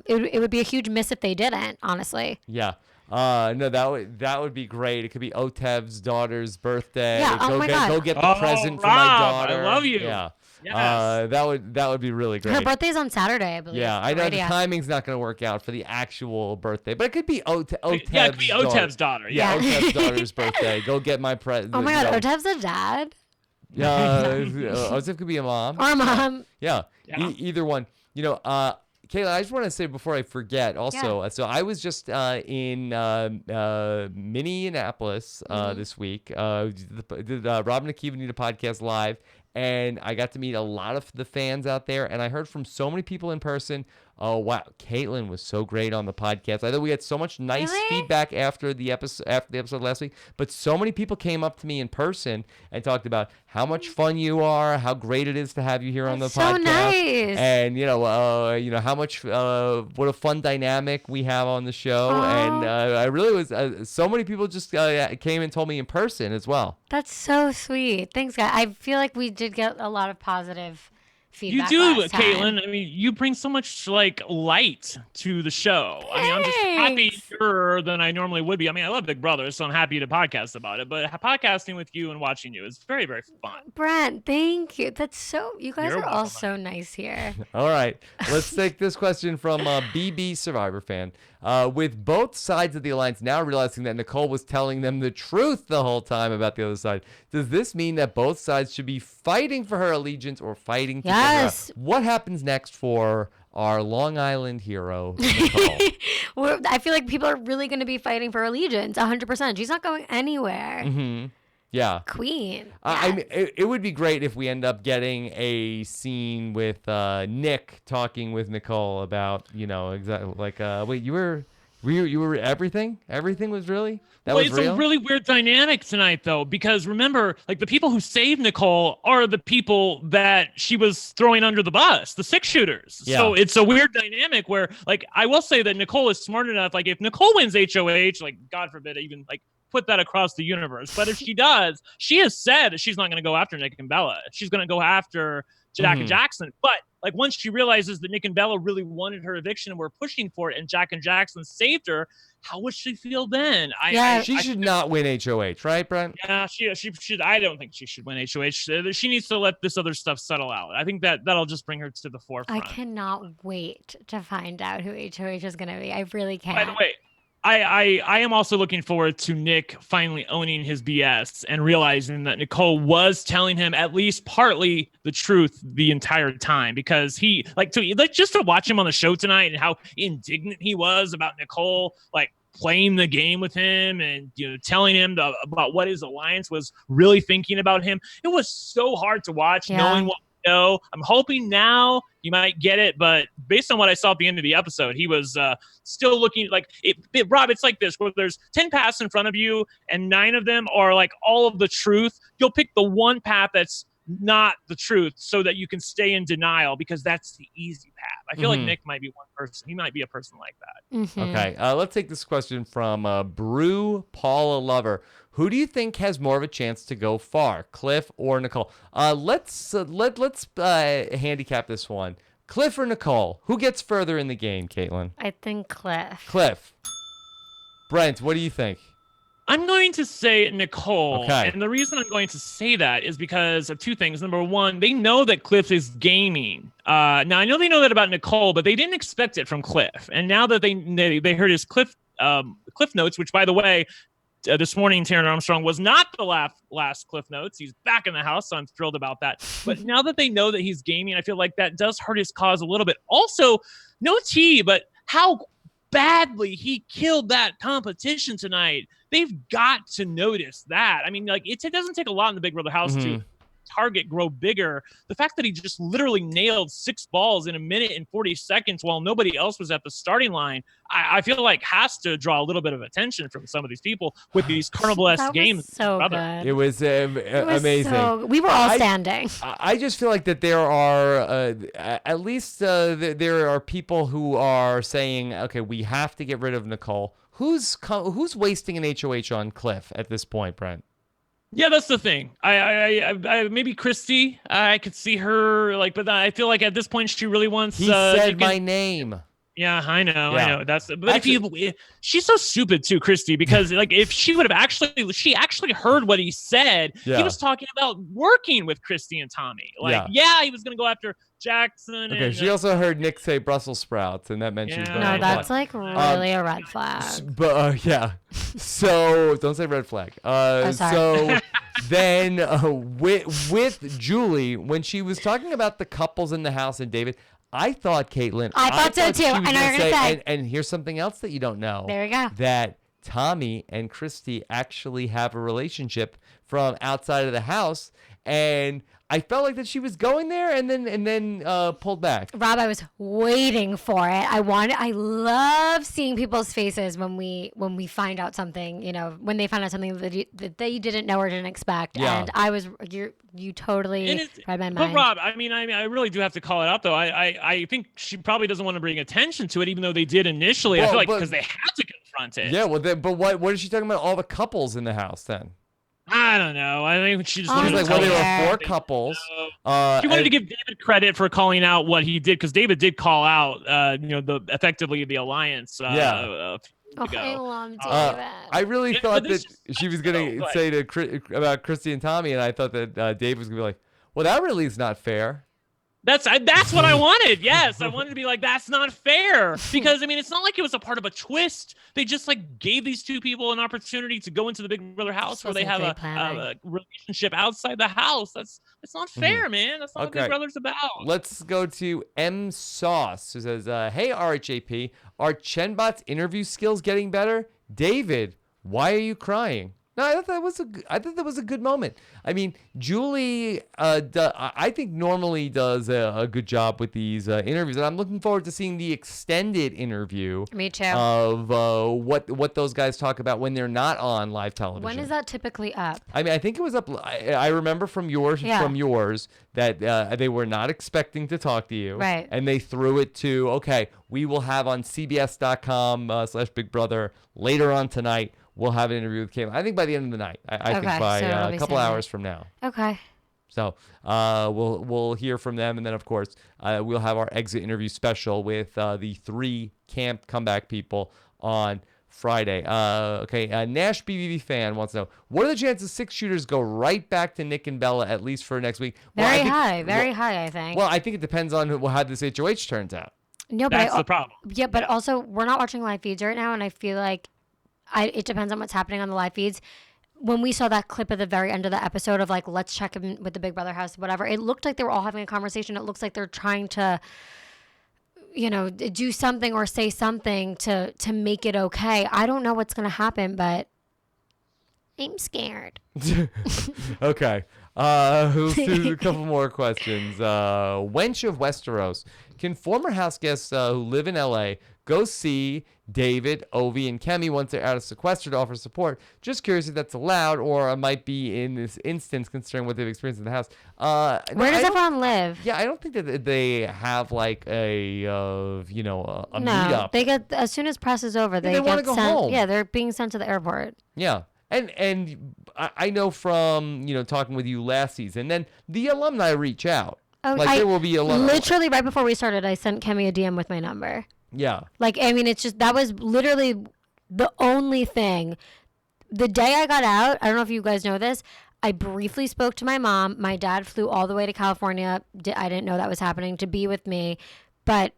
It would be a huge miss if they didn't, honestly. Yeah. No, that would be great. It could be Otev's daughter's birthday. Yeah. Go get the present for my daughter. I love you. Yeah. Yes. That would be really great. Her birthday's on Saturday, I believe. Yeah, I know the timing's not going to work out for the actual birthday, but it could be Otev's Yeah, it could be Otev's daughter. Yeah, Otev's daughter's birthday. Go get my present. Oh my God, Otev's a dad? Otev could be a mom. Or a mom. Yeah. Either one. Kayla, I just want to say before I forget also, so I was just in Minneapolis this week. Did Rob and Akiva Need a Podcast live, and I got to meet a lot of the fans out there, and I heard from so many people in person. Oh, wow. Kaitlyn was so great on the podcast. I thought we had so much nice feedback after the episode last week, but so many people came up to me in person and talked about how much fun you are, how great it is to have you here on the podcast. So nice. And, how much, what a fun dynamic we have on the show. And I really was, so many people just came and told me in person as well. That's so sweet. Thanks, guys. I feel like we did get a lot of positive feedback. You do, last time. Kaitlyn. I mean, you bring so much light to the show. I mean, I'm just happier than I normally would be. I mean, I love Big Brother, so I'm happy to podcast about it. But podcasting with you and watching you is very, very fun. Brent, thank you. That's so. You guys You're are all welcome. so nice here. All right, let's take this question from BB Survivor fan. With both sides of the alliance now realizing that Nicole was telling them the truth the whole time about the other side, does this mean that both sides should be fighting for her allegiance or fighting to get her out? What happens next for our Long Island hero, Nicole? I feel like people are really going to be fighting for allegiance, 100%. She's not going anywhere. Mm-hmm. Yeah. Queen. I mean, it would be great if we end up getting a scene with Nick talking with Nicole about, exactly like, wait, you were everything? Everything was really? It's a really weird dynamic tonight, though, because remember, the people who saved Nicole are the people that she was throwing under the bus, the 6-shooters. Yeah. So it's a weird dynamic where, I will say that Nicole is smart enough. If Nicole wins HOH, God forbid, even put that across the universe. But if she does, she has said that she's not going to go after Nick and Bella. She's going to go after Jack and Jackson. But like once she realizes that Nick and Bella really wanted her eviction and were pushing for it, and Jack and Jackson saved her, how would she feel then? She should not win HOH, right, Brent? Yeah, she should. I don't think she should win HOH. She needs to let this other stuff settle out. I think that'll just bring her to the forefront. I cannot wait to find out who HOH is going to be. I really can't. By the way, I am also looking forward to Nick finally owning his BS and realizing that Nicole was telling him at least partly the truth the entire time, because he just to watch him on the show tonight and how indignant he was about Nicole like playing the game with him and telling him about what his alliance was really thinking about him. It was so hard to watch, knowing what we know. I'm hoping now you might get it, but based on what I saw at the end of the episode, he was still looking like it. Rob, it's like this, where there's 10 paths in front of you and 9 of them are like all of the truth. You'll pick the one path that's not the truth so that you can stay in denial, because that's the easy path. I feel like Nick might be one person. He might be a person like that. Okay, let's take this question from Brew Paula Lover. Who do you think has more of a chance to go far, Cliff or Nicole? Let's handicap this one. Cliff or Nicole? Who gets further in the game, Kaitlyn? I think Cliff. Cliff. Brent, what do you think? I'm going to say Nicole. Okay. And the reason I'm going to say that is because of two things. Number one, they know that Cliff is gaming. Now, I know they know that about Nicole, but they didn't expect it from Cliff. And now that they heard his Cliff Notes, which, by the way, this morning, Taran Armstrong was not the last Cliff Notes. He's back in the house, so I'm thrilled about that. But now that they know that he's gaming, I feel like that does hurt his cause a little bit. Also, no tea, but how badly he killed that competition tonight. They've got to notice that. I mean, like, it doesn't take a lot in the Big Brother house to target grow bigger. The fact that he just literally nailed 6 balls in 1 minute and 40 seconds while nobody else was at the starting line, I feel like has to draw a little bit of attention from some of these people with these Carnival-esque games. So good. It was amazing. We were all standing. I just feel like that there are at least there are people who are saying, okay, we have to get rid of Nicole. Who's wasting an HOH on Cliff at this point, Brent? Yeah, that's the thing. I maybe Christy. I could see her but I feel like at this point she really wants. He said my name. Yeah, I know. But she's so stupid too, Christy, because like if she would have she actually heard what he said. Yeah. He was talking about working with Christy and Tommy. He was gonna go after Jackson. Okay, and, she also heard Nick say Brussels sprouts, and that meant she was going. No, that's like really a red flag. But yeah, so don't say red flag. Sorry. So then with Julie, when she was talking about the couples in the house and David, I thought Kaitlyn. I thought so too. I know you're gonna say. And here's something else that you don't know. There we go. That Tommy and Christy actually have a relationship from outside of the house, and I felt like that she was going there and then pulled back. Rob, I was waiting for it. I love seeing people's faces when we find out something, when they find out something that they didn't know or didn't expect. Yeah. And you totally read my mind. But Rob, I really do have to call it out though. I think she probably doesn't want to bring attention to it, even though they did initially. I feel like because they had to confront it. Yeah, but what is she talking about? All the couples in the house then? I don't know. I think she just wanted to there were 4 couples. She wanted to give David credit for calling out what he did, because David did call out, effectively the alliance. I love David. I really thought that she was going to say about Christy and Tommy, and I thought that Dave was going to be like, well, that really is not fair. That's what I wanted. Yes, I wanted to be like, that's not fair, because it's not like it was a part of a twist. They just gave these 2 people an opportunity to go into the Big Brother house where they have a relationship outside the house. That's not fair, man. That's not what Big Brother's about. Let's go to M Sauce, who says, "Hey RHAP, are Chenbot's interview skills getting better? David, why are you crying?" No, I thought that was a good moment. I mean, Julie, I think normally does a good job with these interviews, and I'm looking forward to seeing the extended interview. Me too. Of what those guys talk about when they're not on live television. When is that typically up? I mean, I think it was up. I remember from yours that they were not expecting to talk to you, right? And they threw it to we will have on CBS.com/Big Brother later on tonight. We'll have an interview with Kaitlyn. I think by the end of the night. I think by a couple hours from now. Okay. So we'll hear from them, and then of course we'll have our exit interview special with the 3 camp comeback people on Friday. Nash BBB fan wants to know, what are the chances 6 shooters go right back to Nick and Bella at least for next week? Very high, I think. Well, I think it depends on how this HOH turns out. No, but That's the problem. Yeah, but also we're not watching live feeds right now, and I feel like it depends on what's happening on the live feeds. When we saw that clip at the very end of the episode of like, let's check in with the Big Brother house, whatever, it looked like they were all having a conversation. It looks like they're trying to, do something or say something to make it okay. I don't know what's going to happen, but I'm scared. Okay. We'll do a couple more questions. Wench of Westeros. Can former house guests who live in LA go see David, Ovi, and Kemi once they're out of sequester to offer support? Just curious if that's allowed or might be in this instance considering what they've experienced in the house. Where does everyone live? Yeah, I don't think that they have like a meetup. No, they get, as soon as press is over, they want get to go sent. home. Yeah, they're being sent to the airport. Yeah. And I know from, talking with you last season, then the alumni reach out. Oh, there will be alumni. Literally right before we started, I sent Kemi a DM with my number. Yeah. It's just, that was literally the only thing. The day I got out, I don't know if you guys know this, I briefly spoke to my mom. My dad flew all the way to California. I didn't know that was happening, to be with me. But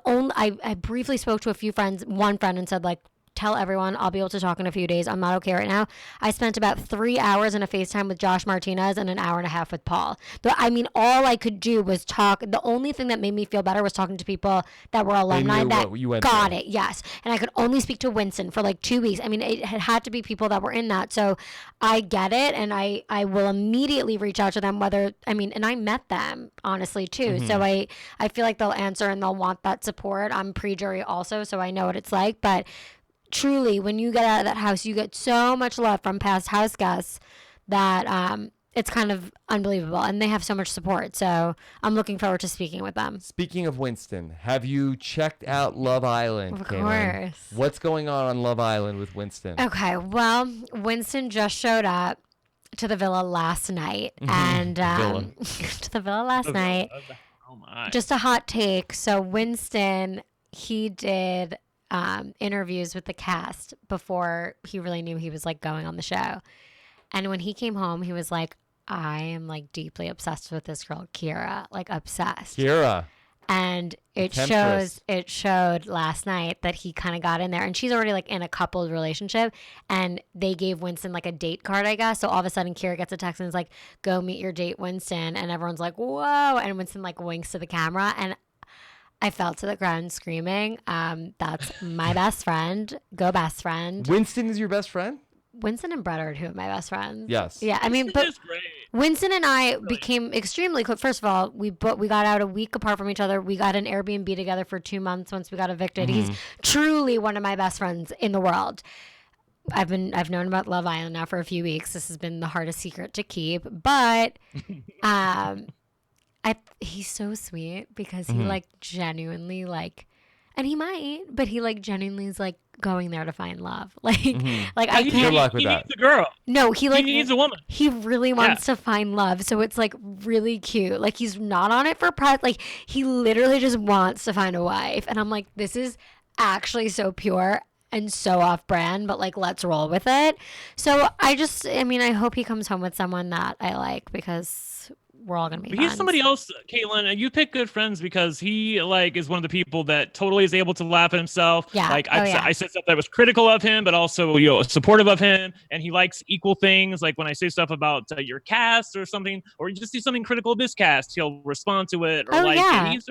I briefly spoke to a few friends, one friend, and said, like, tell everyone I'll be able to talk in a few days. I'm not okay right now. I spent about 3 hours in a FaceTime with Josh Martinez and an hour and a half with Paul. All I could do was talk. The only thing that made me feel better was talking to people that were alumni that got it. Yes. And I could only speak to Winston for like 2 weeks. It had to be people that were in that. So I get it. And I will immediately reach out to them and I met them honestly too. Mm-hmm. So I feel like they'll answer and they'll want that support. I'm pre-jury also, so I know what it's like. But truly, when you get out of that house, you get so much love from past house guests that it's kind of unbelievable. And they have so much support. So I'm looking forward to speaking with them. Speaking of Winston, have you checked out Love Island? Of Kaitlyn? course. What's going on Love Island with Winston? Okay, well, Winston just showed up to the villa last night. And to the villa last night. Oh my. Just a hot take. So Winston, he did interviews with the cast before he really knew he was like going on the show. And when he came home, he was like, I am like deeply obsessed with this girl, Kira, like obsessed. Kira. And it showed last night that he kind of got in there, and she's already like in a coupled relationship, and they gave Winston like a date card, I guess. So all of a sudden Kira gets a text and is like, go meet your date, Winston. And everyone's like, whoa. And Winston like winks to the camera, and I fell to the ground screaming. That's my best friend. Go best friend. Winston is your best friend? Winston and Brett are two of my best friends. Yes. Yeah, but Winston and I became extremely close. First of all, we got out a week apart from each other. We got an Airbnb together for 2 months once we got evicted. Mm-hmm. He's truly one of my best friends in the world. I've known about Love Island now for a few weeks. This has been the hardest secret to keep, but he's so sweet because he like genuinely like, and he might, but he like genuinely is like going there to find love. Like, like I can't. Good luck with that. He needs a girl. No, he needs a woman. He really wants to find love, so it's like really cute. Like he's not on it for press. Like he literally just wants to find a wife, and I'm like, this is actually so pure and so off brand, but like let's roll with it. So I hope he comes home with someone that I like, because we're all gonna be friends. He's somebody else, Kaitlyn, and you pick good friends because he like is one of the people that totally is able to laugh at himself. Yeah. Like I said stuff that was critical of him, but also supportive of him, and he likes equal things. Like when I say stuff about your cast or something, or you just do something critical of this cast, he'll respond to it or it. He's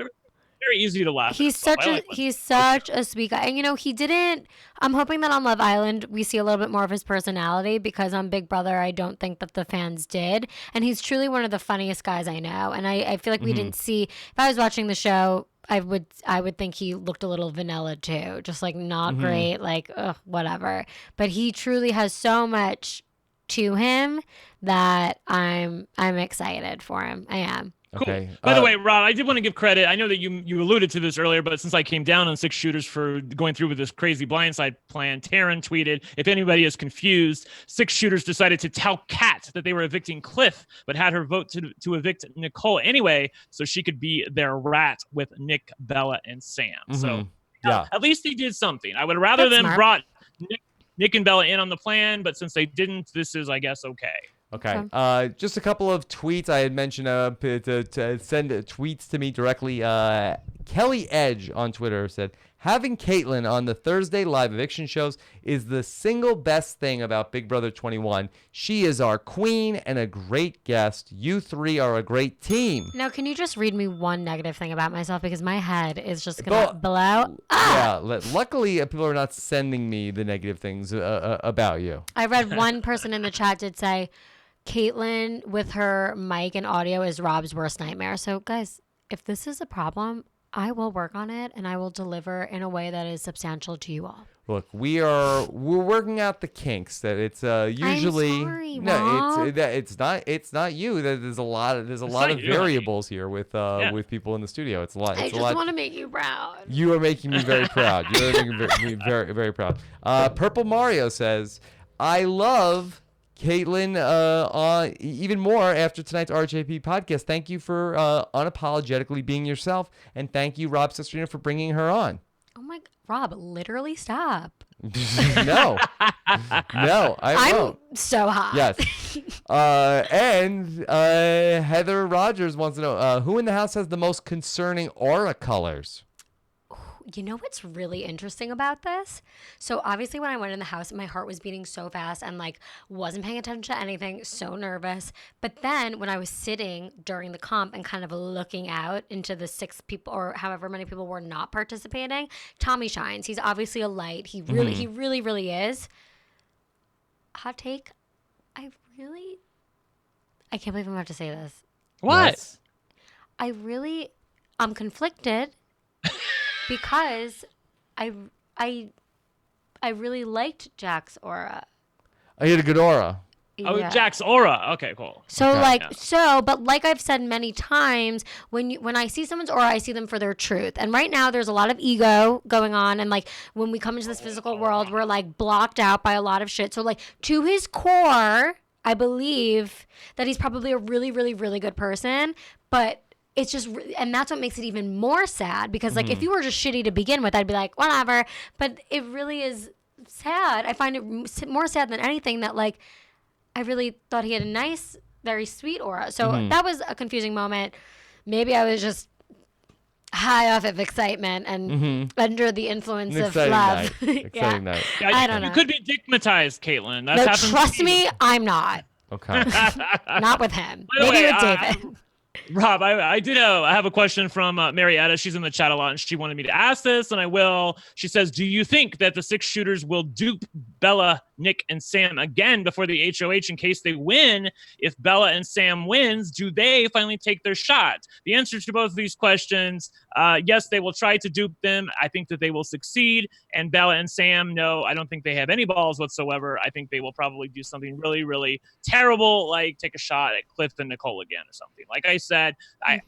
very easy to laugh. He's such a sweet guy, and he didn't. I'm hoping that on Love Island we see a little bit more of his personality, because on Big Brother I don't think that the fans did, and he's truly one of the funniest guys I know. And I feel like we didn't see. If I was watching the show, I would think he looked a little vanilla too, just like not great, like whatever. But he truly has so much to him that I'm excited for him. I am. Cool. Okay. By the way, Rob, I did want to give credit. I know that you alluded to this earlier, but since I came down on 6 shooters for going through with this crazy blindside plan, Taran tweeted, if anybody is confused, 6 shooters decided to tell Kat that they were evicting Cliff, but had her vote to evict Nicole anyway, so she could be their rat with Nick, Bella, and Sam. So yeah, at least they did something. I would rather That's them smart. brought Nick and Bella in on the plan, but since they didn't, this is, I guess, okay. Okay. Just a couple of tweets. I had mentioned to send tweets to me directly. Kelly Edge on Twitter said, having Kaitlyn on the Thursday live eviction shows is the single best thing about Big Brother 21. She is our queen and a great guest. You 3 are a great team. Now, can you just read me one negative thing about myself? Because my head is just going to blow. Yeah. Luckily, people are not sending me the negative things about you. I read one person in the chat did say, Kaitlyn with her mic and audio is Rob's worst nightmare. So, guys, if this is a problem, I will work on it and I will deliver in a way that is substantial to you all. Look, we're working out the kinks. That it's usually I'm sorry, Rob. it's not you. There's a lot of variables here with people in the studio. It's a lot. I just want to make you proud. You are making me very proud. You're making me very, very proud. Purple Mario says, I love Kaitlyn even more after tonight's RHAP podcast. Thank you for unapologetically being yourself, and thank you, Rob Sestrino, for bringing her on. Oh my, Rob, literally stop. No, I won't. I'm so hot. Yes. And Heather Rogers wants to know who in the house has the most concerning aura colors. You know what's really interesting about this? So obviously when I went in the house, my heart was beating so fast and like wasn't paying attention to anything, so nervous. But then when I was sitting during the comp and kind of looking out into the 6 people or however many people were not participating, Tommy shines. He's obviously a light. He really is. Hot take. I can't believe I'm about to say this. What? Yes. I'm conflicted. Because I really liked Jack's aura. I had a good aura. Oh, Yeah. Jack's aura. Okay, cool. So Okay. but like I've said many times, when I see someone's aura, I see them for their truth. And right now there's a lot of ego going on, and like when we come into this physical world, we're like blocked out by a lot of shit. So like to his core, I believe that he's probably a really, really, really good person, but it's just, and that's what makes it even more sad because like if you were just shitty to begin with, I'd be like, whatever. But it really is sad. I find it more sad than anything that like I really thought he had a nice, very sweet aura. So that was a confusing moment. Maybe I was just high off of excitement and under the influence of love. Exciting night. Yeah, I don't know. You could be digmatized, Kaitlyn. That's No, happened. trust me, I'm not. Okay. Not with him. By the Maybe way, with David. Rob, I have a question from Marietta. She's in the chat a lot, and she wanted me to ask this, and I will. She says, do you think that the 6 shooters will dupe Bella, Nick, and Sam again before the HOH in case they win? If Bella and Sam wins, do they finally take their shot? The answer to both of these questions, yes, they will try to dupe them. I think that they will succeed. And Bella and Sam, no, I don't think they have any balls whatsoever. I think they will probably do something really, really terrible, like take a shot at Cliff and Nicole again or something. Like I said, I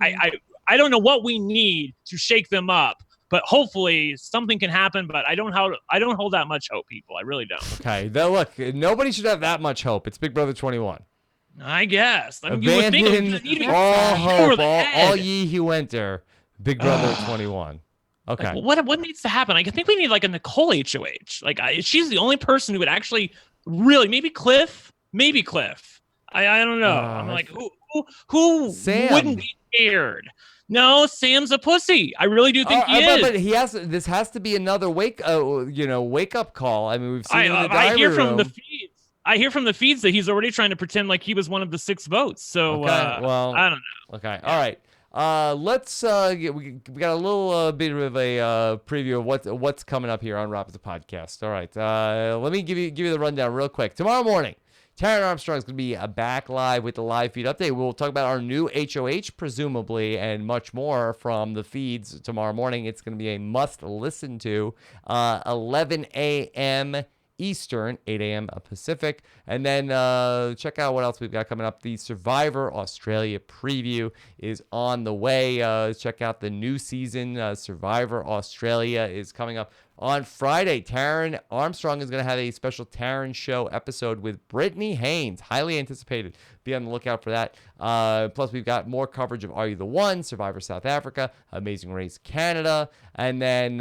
don't know what we need to shake them up, but hopefully something can happen. But I don't hold that much hope, people. I really don't. Okay. Now look, nobody should have that much hope. It's Big Brother 21. I guess. I mean, you would think Abandon it would need to be all over hope, the all head. ye who enter. Big Brother 21. Okay. Like, what needs to happen? Like, I think we need like a Nicole HOH. Like she's the only person who would actually really maybe Cliff. I don't know. I'm like who Sam. wouldn't be scared? No, Sam's a pussy. I really do think he is. But he has. This has to be another wake up call. I mean, we've seen it in the I diary hear from room. the feeds. I hear from the feeds that he's already trying to pretend like he was one of the 6 votes. So well, I don't know. Okay, all right. Let's we got a little bit of a preview of what's coming up here on RHAP the podcast. All right, let me give you the rundown real quick. Tomorrow morning, Taran Armstrong is going to be back live with the live feed update. We'll talk about our new HOH, presumably, and much more from the feeds tomorrow morning. It's going to be a must listen to. 11 a.m. Eastern, 8 a.m. Pacific. And then check out what else we've got coming up. The Survivor Australia preview is on the way. Check out the new season. Survivor Australia is coming up on Friday. Taran Armstrong is going to have a special Taran Show episode with Brittany Haynes. Highly anticipated. Be on the lookout for that. Plus, we've got more coverage of Are You the One, Survivor South Africa, Amazing Race Canada, and then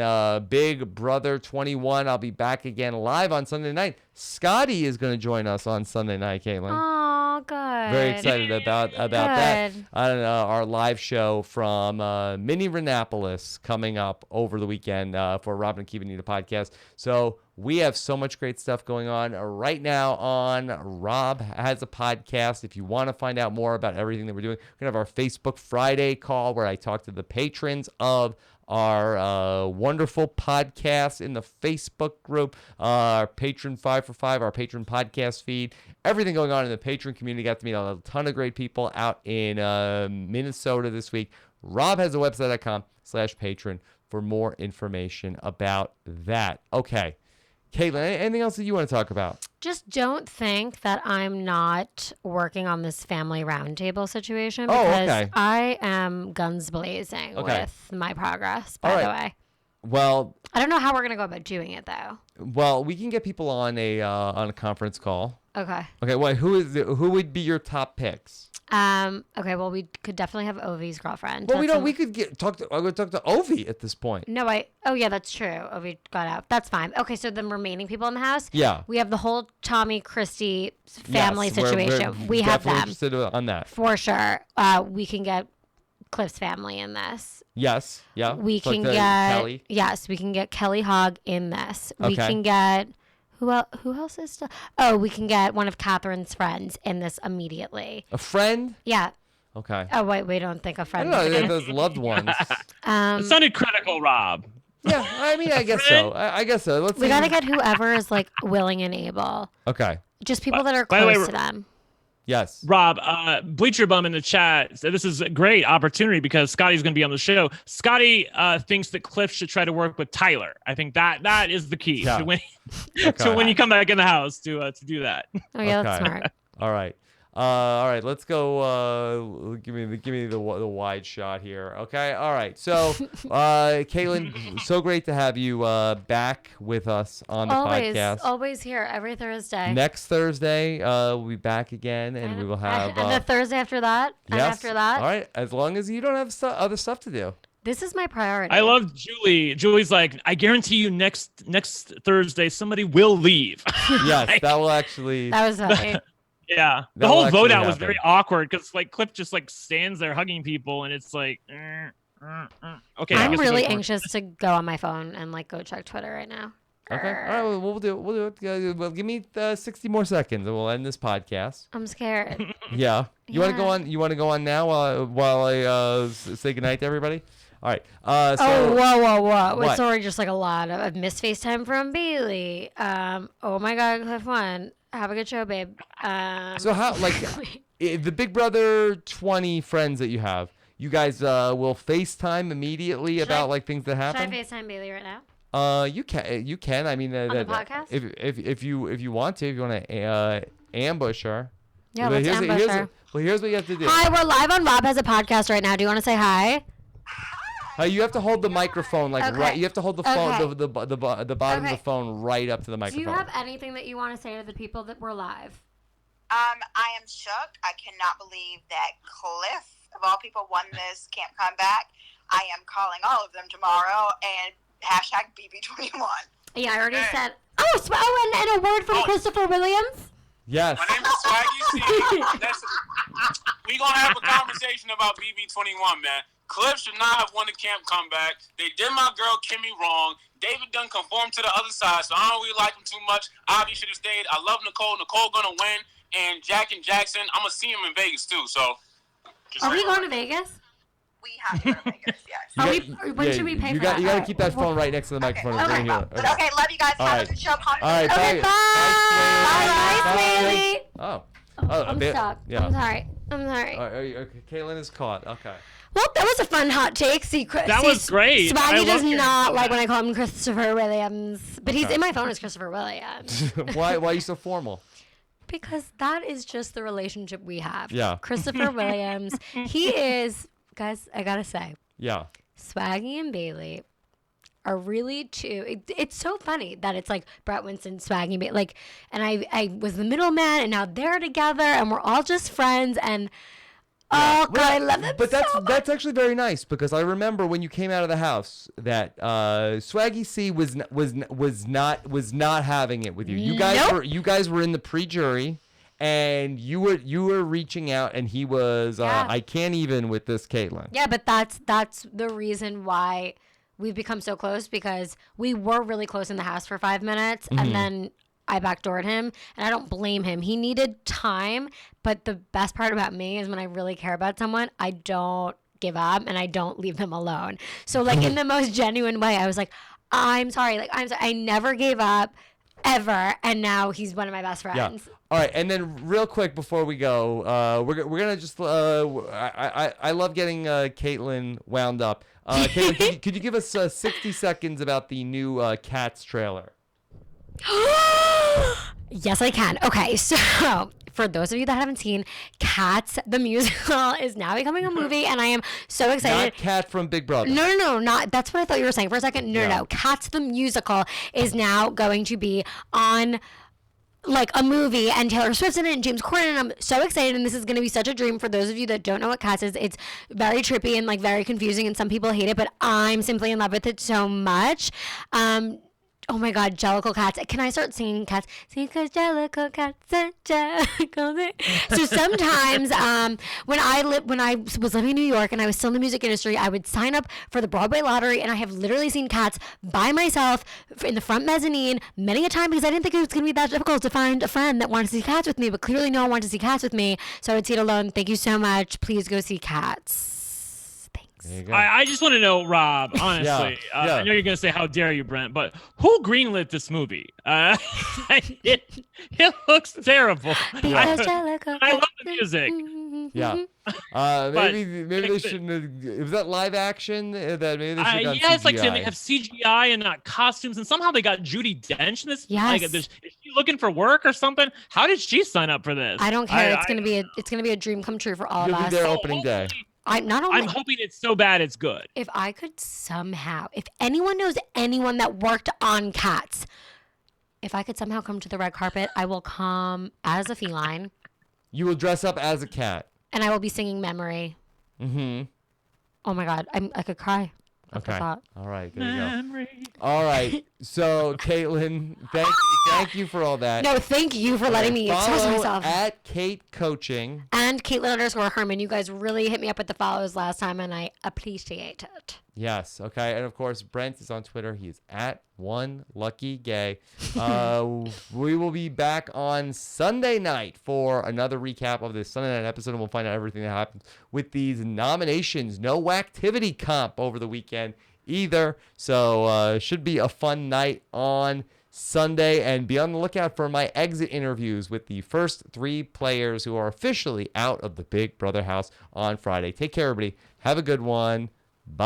Big Brother 21. I'll be back again live on Sunday night. Scotty is going to join us on Sunday night, Kaitlyn. Oh, good. Very excited about that. Our live show from Mini Renapolis coming up over the weekend for Rob and Kiva Nita podcast. So we have so much great stuff going on right now on Rob Has a Podcast. If you want to find out more about everything that we're doing, we're going to have our Facebook Friday call where I talk to the patrons of our wonderful podcast in the Facebook group, our Patron 5 for 5, our Patron podcast feed, everything going on in the Patron community. Got to meet a ton of great people out in Minnesota this week. robhasawebsite.com/patron for more information about that. Okay. Kaitlyn, anything else that you want to talk about? Just don't think that I'm not working on this family roundtable situation Oh, because okay. I am guns blazing with my progress, by the way. Well, I don't know how we're going to go about doing it, though. well, we can get people on a conference call. Okay. Okay, well, who would be your top picks? Okay, well, we could definitely have Ovi's girlfriend. Well, we could talk to Ovi at this point. No, oh yeah, that's true. Ovi got out. That's fine. Okay, so the remaining people in the house. Yeah. We have the whole Tommy Christie family Yes, situation. We have definitely them. interested on that. For sure. We can get Cliff's family in this. Yes. Yeah. We Talk can to get Kelly. Yes, we can get Kelly Hogg in this. We Okay. can get who else is still? Oh, we can get one of Catherine's friends in this immediately. A friend? Yeah. Okay. Oh wait, we don't think a I friend. don't is know. gonna- Those loved ones. It sounded critical, Rob. Yeah. I mean, I guess so. I guess so. Let's We see. gotta get whoever is like willing and able. Okay. Just people that are by the way, close to them. Yes. Rob, Bleacher Bum in the chat said this is a great opportunity because Scotty's going to be on the show. Scotty thinks that Cliff should try to work with Tyler. I think that is the key Yeah. to when Okay. to when you come back in the house to do that. Oh yeah, that's Okay. smart. All right. All right. Let's go. Give me the wide shot here. Okay. All right. So, Kaitlyn, so great to have you back with us on the podcast. Always here every Thursday. Next Thursday, we'll be back again, and we will have. and the Thursday after that. And yes. after that. All right. As long as you don't have other stuff to do. This is my priority. I love Julie. Julie's like, I guarantee you next Thursday somebody will leave. Yes, that will actually. That was funny. Yeah, the That whole will vote actually out was happen. very awkward because like Cliff just like stands there hugging people, and it's like, okay. I I'm guess we really vote for it. anxious to go on my phone and like go check Twitter right now. Okay. All right. Well, we'll do it. Well, give me 60 more seconds, and we'll end this podcast. I'm scared. Yeah. You want to go Yeah. on? You want to go on now while I say goodnight to everybody? All right. Oh, So, whoa. What? It's already just like a lot of I've missed FaceTime from Bailey. Oh my God, Cliff won. Have a good show, babe. So how the Big Brother 20 friends that you have, you guys will FaceTime immediately about like things that should I happen? FaceTime Bailey right now? You can. I mean, On the podcast? If you want to ambush her. Yeah, But let's ambush her. Here's what you have to do. Hi, we're live on Rob Has a Podcast right now. Do you want to say hi? You have to hold the microphone Okay. right. You have to hold the phone, Okay. the bottom Okay. of the phone right up to the Do microphone. you have anything that you want to say to the people that were live? I am shook. I cannot believe that Cliff, of all people, won this Can't Come Back. I am calling all of them tomorrow and hashtag BB21. Yeah, I already said. Oh, and a word from Christopher Williams. Yes. My name is Swaggy C. We gonna have a conversation about BB21, man. Cliff should not have won the camp comeback. They did my girl Kimmy wrong. David done conformed to the other side, so I don't really like him too much. Avi should have stayed. I love Nicole. Nicole gonna win. And Jack and Jackson, I'm gonna see him in Vegas too. So. Are we going to Vegas? We have to go to Vegas, yes. When should we pay you for got, that? You got to keep that phone right next to the microphone. Okay. We're gonna hear it. Okay, love you guys. All Have right. a good show. All right. Okay, Bye. bye. Bye, Bye. Bailey. Oh. I'm stuck. Yeah. I'm sorry. I'm sorry. Okay, Kaitlyn is caught. Okay. Well, that was a fun hot take. That was great. Swaggy does not like when I call him Christopher Williams, but he's in my phone as Christopher Williams. Why are you so formal? Because that is just the relationship we have. Yeah. Christopher Williams. He is, guys, I gotta say. Yeah. Swaggy and Bailey are really it's so funny that it's like Brett Winston, Swaggy, Bailey, like, and I was the middleman, and now they're together, and we're all just friends, and oh God, I love them. But so much. that's actually very nice, because I remember when you came out of the house that Swaggy C was not having it with you. You guys were in the pre-jury, and you were reaching out, and he was I can't even with this Kaitlyn. Yeah, but that's the reason why we've become so close, because we were really close in the house for 5 minutes, and then I backdoored him, and I don't blame him. He needed time, but the best part about me is when I really care about someone, I don't give up and I don't leave them alone. So like in the most genuine way, I was like, I'm sorry. Like, I'm sorry. I never gave up ever. And now he's one of my best friends. Yeah. All right. And then real quick before we go, we're going to just, I love getting Kaitlyn wound up. Kaitlyn, could you give us 60 seconds about the new Cats trailer? Yes, I can. Okay, so for those of you that haven't seen, Cats the musical is now becoming a movie, and I am so excited. Not Cat from Big Brother. No, not. That's what I thought you were saying for a second. No. Cats the musical is now going to be on like a movie, and Taylor Swift's in it, and James Corden, and I'm so excited, and this is going to be such a dream for those of you that don't know what Cats is. It's very trippy and like very confusing, and some people hate it, but I'm simply in love with it so much. Oh my God, Jellicle Cats. Can I start singing Cats? Sing 'cause Jellicle Cats and Jellicle. So sometimes when I was living in New York and I was still in the music industry, I would sign up for the Broadway lottery, and I have literally seen Cats by myself in the front mezzanine many a time, because I didn't think it was going to be that difficult to find a friend that wanted to see Cats with me, but clearly no one wanted to see Cats with me, so I would see it alone. Thank you so much. Please go see Cats. I just want to know, Rob, honestly, I know you're going to say, how dare you, Brent, but who greenlit this movie? It looks terrible. I love the music. Yeah. Maybe they shouldn't have, was that live action? That maybe they should have yeah, it's like they have CGI and not costumes, and somehow they got Judi Dench in this. Yes. Like, is she looking for work or something? How did she sign up for this? I don't care. It's gonna be a dream come true for all of us. You'll be there opening day. I'm hoping it's so bad it's good. If I could somehow, if anyone knows anyone that worked on Cats, if I could somehow come to the red carpet, I will come as a feline. You will dress up as a cat. And I will be singing Memory. Mm-hmm. Oh my God, I could cry. Okay. All right. There you go. All right. So, Kaitlyn, thank you for all that. No, thank you for letting me express myself. At Kate Coaching. And Kaitlyn_Herman. You guys really hit me up with the follows last time, and I appreciate it. Yes. Okay. And of course, Brent is on Twitter. He is at @OneLuckyGay. We will be back on Sunday night for another recap of this Sunday night episode, and we'll find out everything that happens with these nominations. No activity comp over the weekend either. So should be a fun night on Sunday, and be on the lookout for my exit interviews with the first 3 players who are officially out of the Big Brother house on Friday. Take care, everybody. Have a good one.